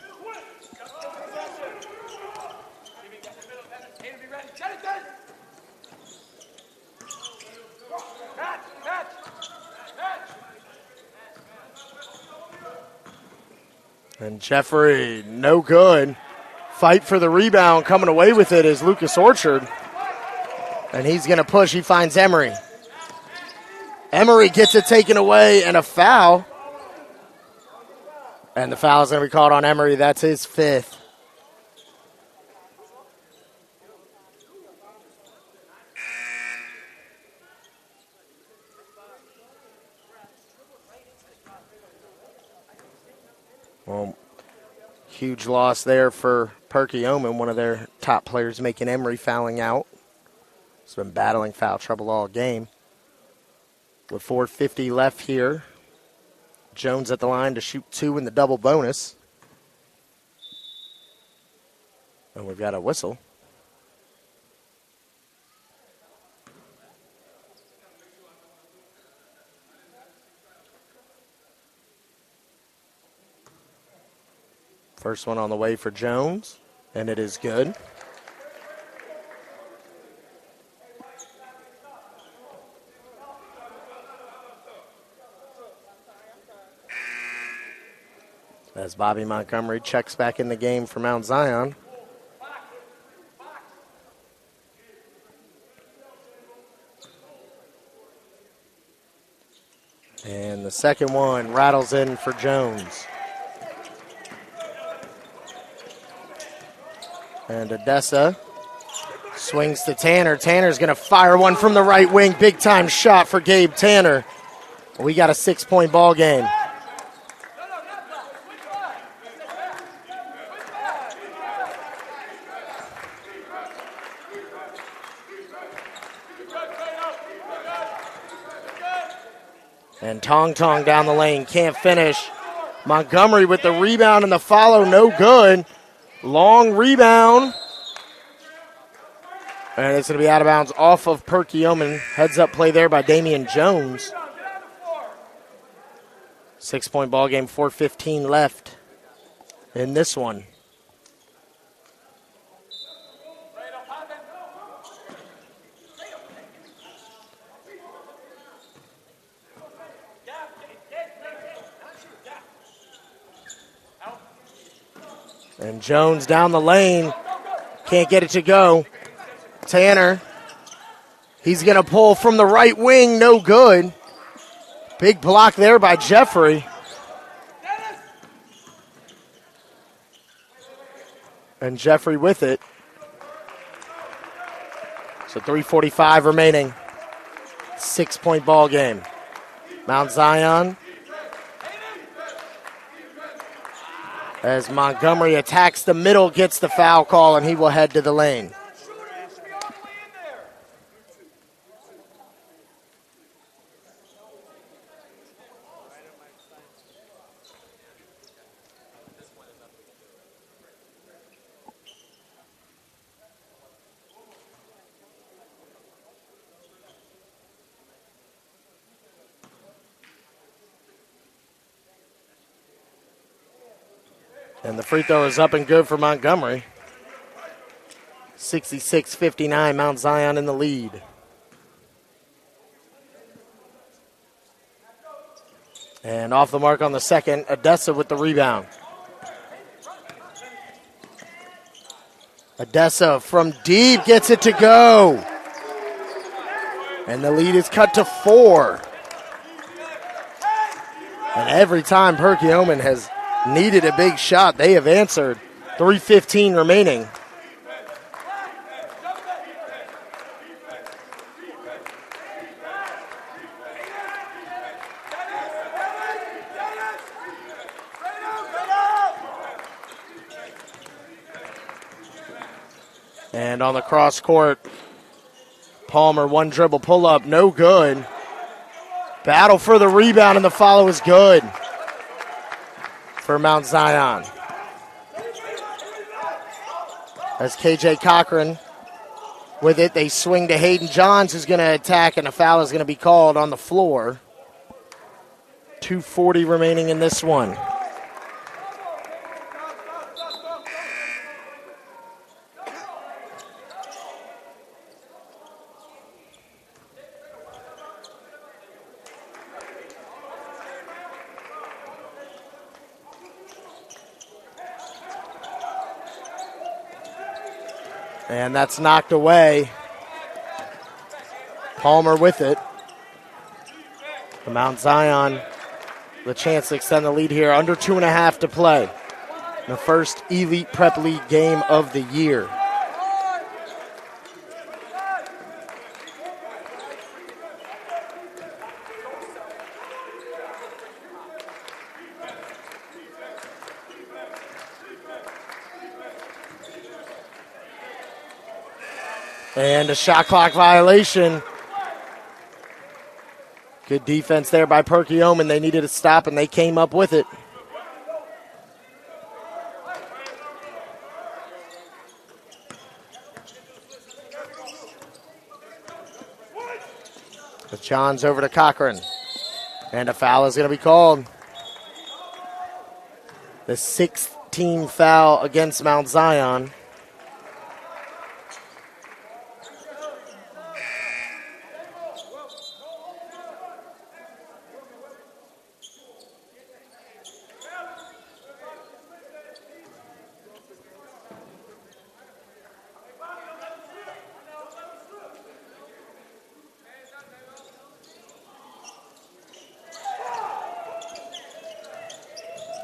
And Jeffrey, no good. Fight for the rebound. Coming away with it is Lucas Orchard. And he's going to push. He finds Emery. Emery gets it taken away and a foul. And the foul is going to be called on Emery. That's his fifth. Well, huge loss there for Perkiomen, one of their top players, making Emery fouling out. He's been battling foul trouble all game. With 4:50 left here, Jones at the line to shoot 2 in the double bonus. And we've got a whistle. First one on the way for Jones, and it is good. As Bobby Montgomery checks back in the game for Mount Zion. And the second one rattles in for Jones. And Odessa swings to Tanner. Tanner's going to fire one from the right wing. Big time shot for Gabe Tanner. We got a 6-point ball game. And Tong down the lane, can't finish. Montgomery with the rebound and the follow, no good. Long rebound. And it's going to be out of bounds off of Perkiomen. Heads up play there by Damian Jones. 6-point ball game, 4:15 left in this one. And Jones down the lane. Can't get it to go. Tanner. He's going to pull from the right wing. No good. Big block there by Jeffrey. And Jeffrey with it. So 3:45 remaining. 6-point ball game. Mount Zion. As Montgomery attacks the middle, gets the foul call, and he will head to the lane. And the free throw is up and good for Montgomery. 66-59, Mount Zion in the lead. And off the mark on the second, Odessa with the rebound. Odessa from deep gets it to go. And the lead is cut to 4. And every time Perkiomen has needed a big shot, they have answered. 3:15 remaining. And on the cross court, Palmer, one dribble pull up, no good. Battle for the rebound, and the follow is good for Mount Zion. As KJ Cochran with it, they swing to Hayden Johns, who's going to attack, and a foul is going to be called on the floor. 2:40 remaining in this one. And that's knocked away. Palmer with it. The Mount Zion, the chance to extend the lead here. Under 2.5 to play. The first Elite Prep League game of the year. And a shot clock violation. Good defense there by Perkiomen. They needed a stop, and they came up with it. With Johns over to Cochran. And a foul is going to be called. The 16th foul against Mount Zion.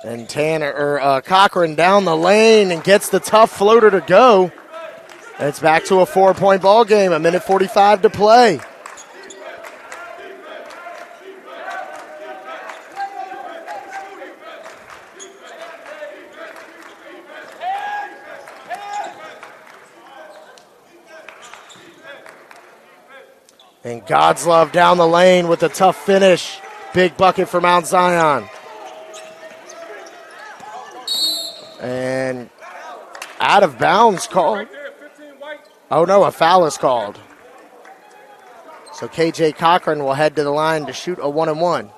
And Cochran down the lane and gets the tough floater to go. And it's back to a 4-point ball game. 1:45 to play. And God's Love down the lane with a tough finish. Big bucket for Mount Zion. And out of bounds called. Oh no, a foul is called. So KJ Cochran will head to the line to shoot a 1-and-1.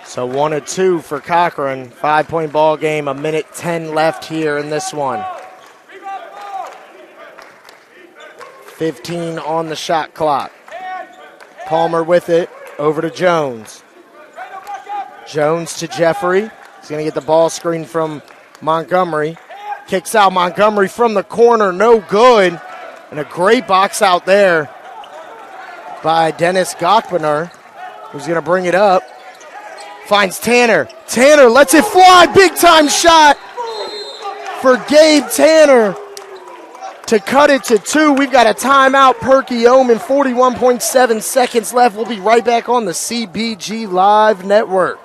So 1-2 for Cochran. 5-point ball game, 1:10 left here in this one. 15 on the shot clock. Palmer with it, over to Jones. Jones to Jeffrey. He's going to get the ball screen from Montgomery. Kicks out Montgomery from the corner, no good. And a great box out there by Dennis Gockbener, who's going to bring it up. Finds Tanner. Tanner lets it fly. Big time shot for Gabe Tanner to cut it to 2. We've got a timeout. Perkiomen, 41.7 seconds left. We'll be right back on the CBG Live Network.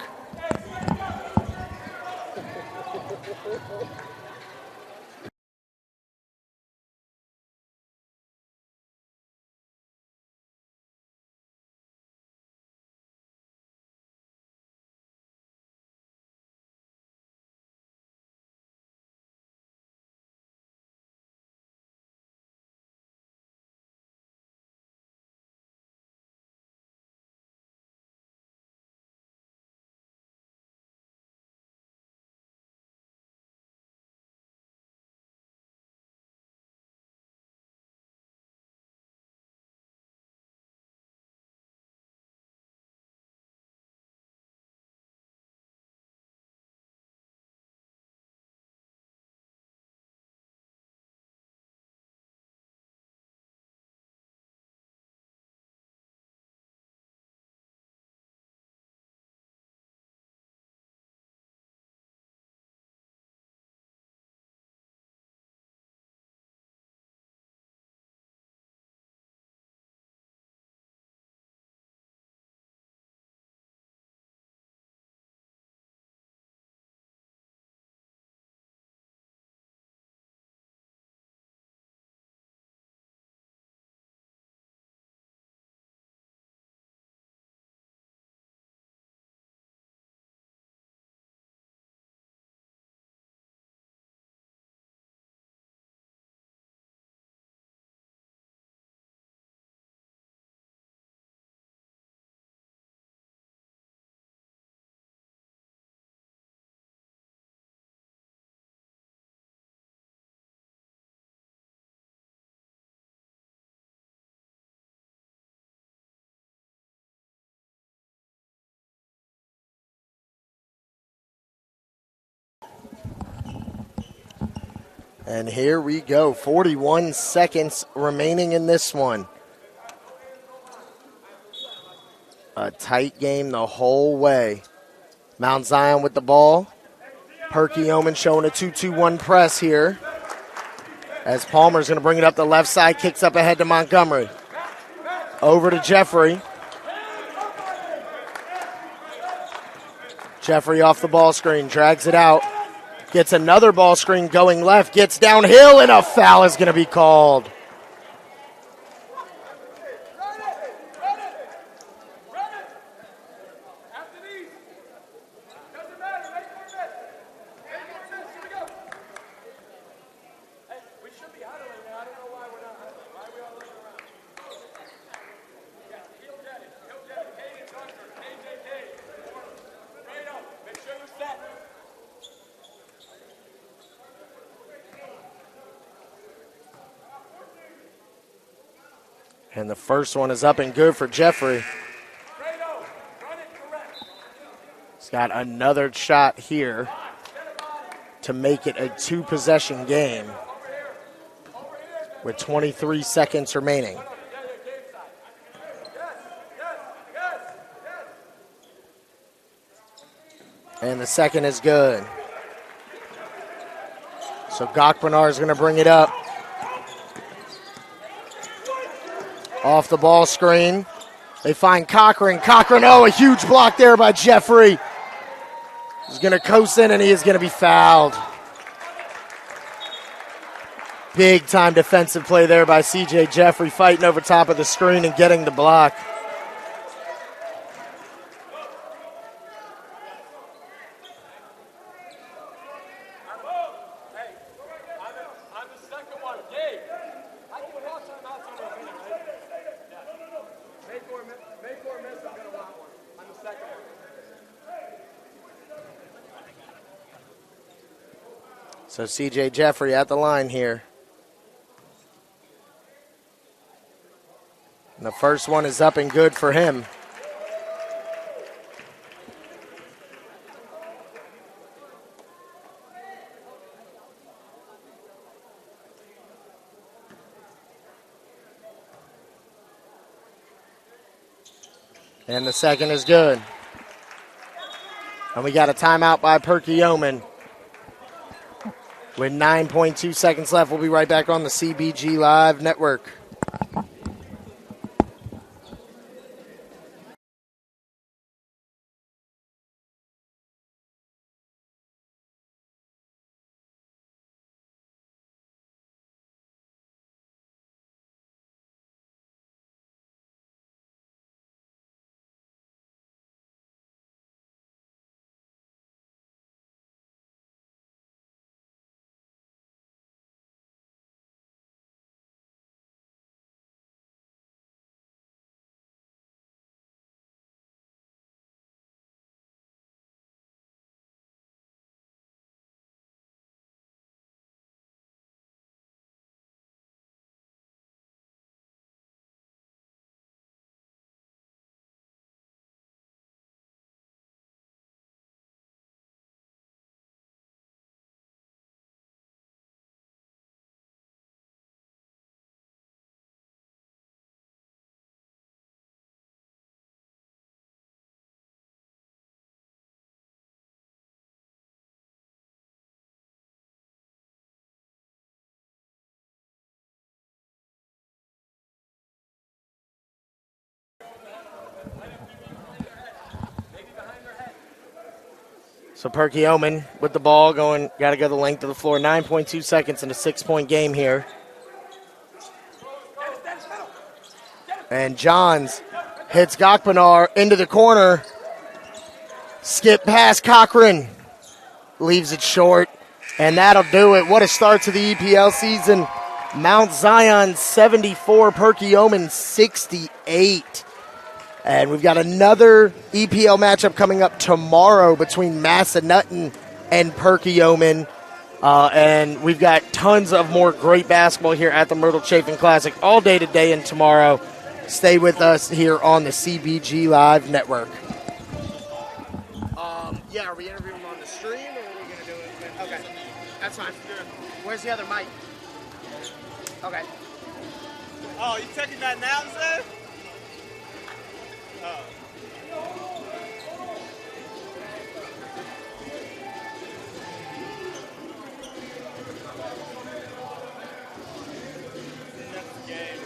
And here we go. 41 seconds remaining in this one. A tight game the whole way. Mount Zion with the ball. Perkiomen showing a 2-2-1 press here. As Palmer's going to bring it up the left side, kicks up ahead to Montgomery. Over to Jeffrey. Jeffrey off the ball screen, drags it out. Gets another ball screen going left, gets downhill, and a foul is going to be called. And the first one is up and good for Jeffrey. He's got another shot here to make it a two-possession game with 23 seconds remaining. And the second is good. So Gokbanar is going to bring it up. Off the ball screen. They find Cochran. Cochran, oh, a huge block there by Jeffrey. He's going to coast in, and he is going to be fouled. Big time defensive play there by C.J. Jeffrey, fighting over top of the screen and getting the block. So C.J. Jeffrey at the line here. And the first one is up and good for him. And the second is good. And we got a timeout by Perkiomen. With 9.2 seconds left, we'll be right back on the CBG Live Network. So Perkiomen with the ball going, got to go the length of the floor. 9.2 seconds in a 6-point game here. And Johns hits Gokbanar into the corner. Skip past Cochran. Leaves it short. And that'll do it. What a start to the EPL season. Mount Zion 74, Perkiomen 68. And we've got another EPL matchup coming up tomorrow between Massanutten and Perkiomen. And we've got tons of more great basketball here at the Myrtle Chafin Classic all day today and tomorrow. Stay with us here on the CBG Live Network. Yeah, are we interviewing them on the stream or are we going to do it? Okay, that's fine. Where's the other mic? Okay.
Oh, you taking that now, sir? Oh. Next game.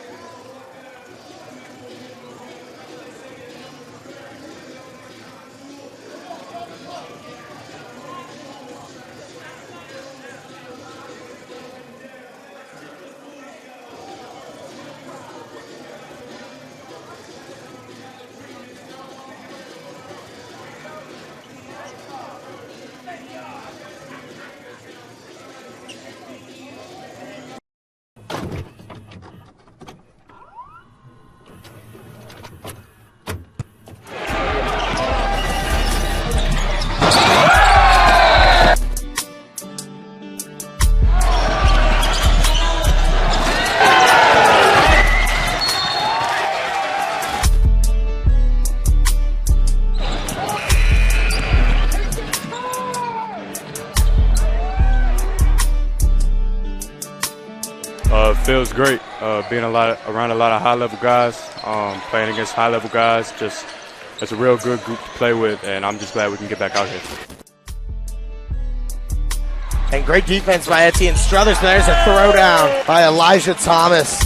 Feels great being around a lot of high-level guys, playing against high-level guys. Just it's a real good group to play with, and I'm just glad we can get back out here.
And great defense by Etienne Struthers. There's a throwdown by Elijah Thomas.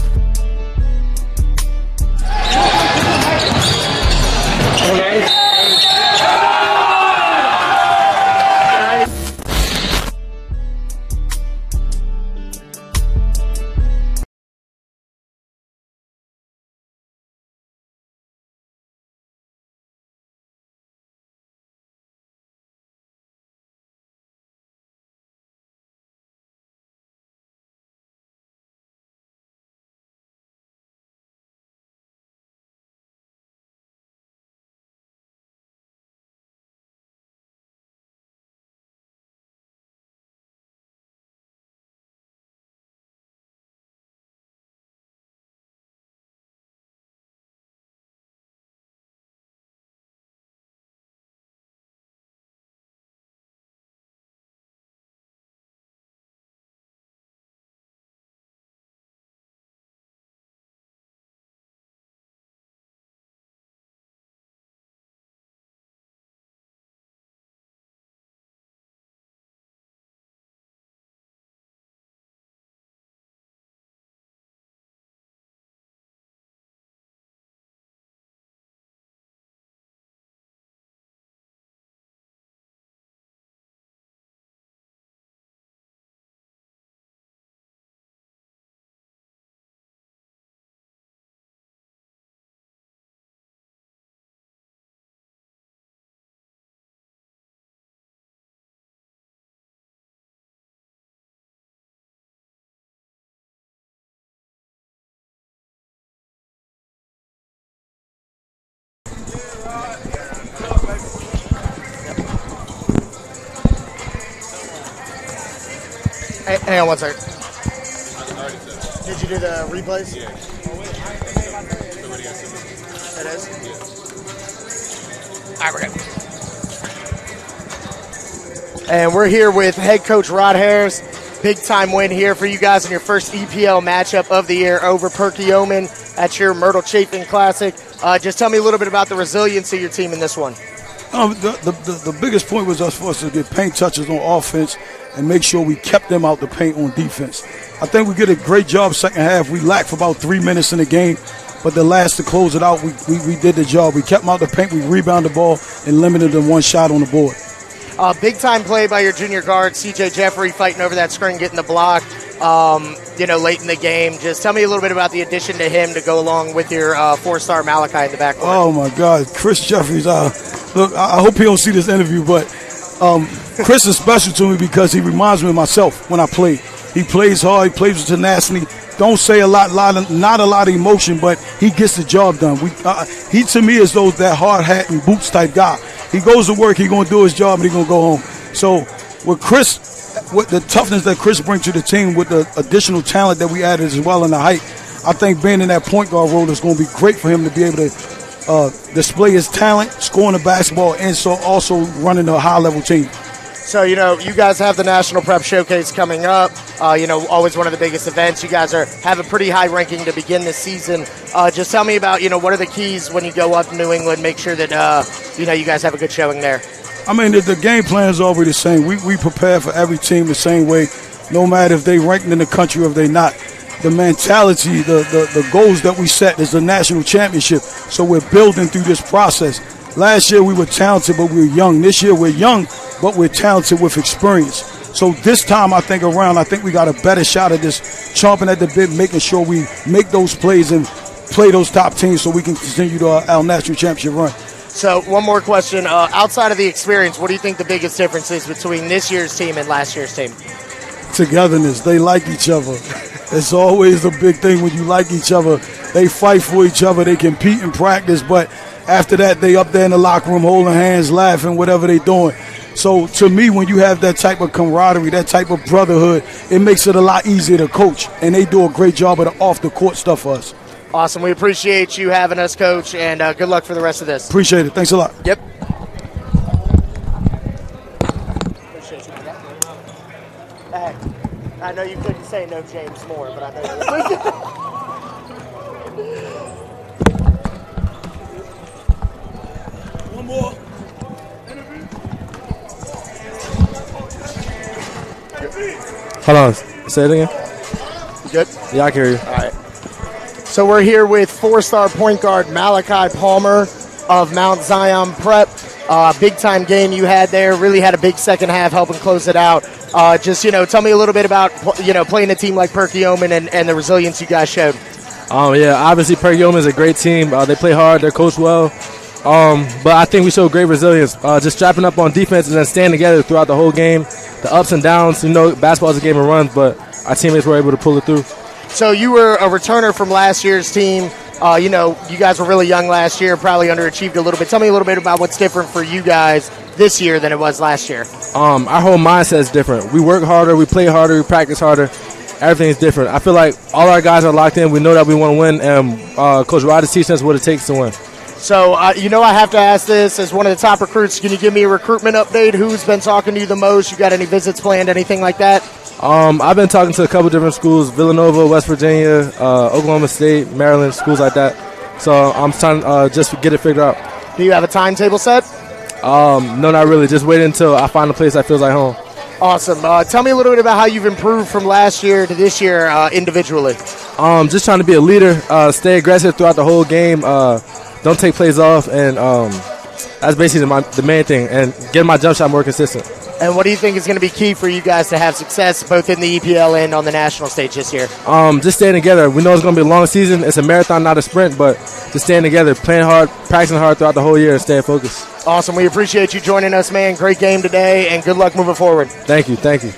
Hey, hang on one second. Did you do the replays?
Yeah.
It is? All right, we're good. And we're here with head coach Rod Harris. Big time win here for you guys in your first EPL matchup of the year over Perkiomen at your Myrtle Chafing Classic. Just tell me a little bit about the resilience of your team in this one.
The biggest point was for us to get paint touches on offense and make sure we kept them out the paint on defense. I think we did a great job second half. We lacked for about 3 minutes in the game, but the last to close it out, we did the job. We kept them out the paint, we rebounded the ball, and limited them one shot on the board.
Big time play by your junior guard, CJ Jeffrey, fighting over that screen, getting the block, late in the game. Just tell me a little bit about the addition to him to go along with your four-star Malachi in the backcourt.
Oh, my God. Chris Jeffries, look, I hope he don't see this interview, but Chris is special to me because he reminds me of myself when I play. He plays hard. He plays with tenacity. Don't say not a lot of emotion, but he gets the job done. He, to me, is that hard hat and boots type guy. He goes to work, he's going to do his job, and he's going to go home. So with Chris, with the toughness that Chris brings to the team, with the additional talent that we added as well in the height, I think being in that point guard role is going to be great for him to be able to display his talent, scoring the basketball, and so also running a high-level team.
So, you guys have the National Prep Showcase coming up. Always one of the biggest events. You guys have a pretty high ranking to begin this season. Just tell me about, what are the keys when you go up to New England, make sure that, you guys have a good showing there.
I mean, the game plan is always the same. We prepare for every team the same way, no matter if they ranked in the country or if they not. The mentality, the goals that we set is the national championship. So we're building through this process. Last year we were talented, but we were young. This year we're young, but we're talented with experience. So this time I think we got a better shot at this, chomping at the bit, making sure we make those plays and play those top teams so we can continue our national championship run.
So one more question. Outside of the experience, what do you think the biggest difference is between this year's team and last year's team?
Togetherness. They like each other. It's always a big thing when you like each other. They fight for each other. They compete in practice, but after that, they up there in the locker room holding hands, laughing, whatever they doing. So to me, when you have that type of camaraderie, that type of brotherhood, it makes it a lot easier to coach. And they do a great job of the off-the-court stuff for us.
Awesome. We appreciate you having us, Coach, and good luck for the rest of this.
Appreciate it. Thanks a lot.
Yep. Hey, I know you couldn't say no James Moore, but I know you
One more.
Hold on. Say it again.
You good?
Yeah, I can hear you.
All right. So we're here with four-star point guard Malachi Palmer of Mount Zion Prep. Big-time game you had there. Really had a big second half helping close it out. Tell me a little bit about, playing a team like Perkiomen and the resilience you guys showed.
Yeah, obviously Perkiomen is a great team. They play hard. They're coached well. But I think we showed great resilience. Just strapping up on defense and then staying together throughout the whole game. The ups and downs, basketball is a game of runs, but our teammates were able to pull it through.
So you were a returner from last year's team. You guys were really young last year, probably underachieved a little bit. Tell me a little bit about what's different for you guys this year than it was last year.
Our whole mindset is different. We work harder, we play harder, we practice harder. Everything's different. I feel like all our guys are locked in. We know that we want to win, and Coach Rod is teaching us what it takes to win.
So, I have to ask this. As one of the top recruits, can you give me a recruitment update? Who's been talking to you the most? You got any visits planned, anything like that?
I've been talking to a couple different schools, Villanova, West Virginia, Oklahoma State, Maryland, schools like that. So I'm trying to just get it figured out.
Do you have a timetable set?
No, not really. Just wait until I find a place that feels like home.
Awesome. Tell me a little bit about how you've improved from last year to this year individually.
Just trying to be a leader, stay aggressive throughout the whole game, don't take plays off, and that's basically the main thing, and get my jump shot more consistent.
And what do you think is going to be key for you guys to have success both in the EPL and on the national stage this year?
Just staying together. We know it's going to be a long season. It's a marathon, not a sprint, but just staying together, playing hard, practicing hard throughout the whole year, and staying focused.
Awesome. We appreciate you joining us, man. Great game today, and good luck moving forward.
Thank you. Thank you.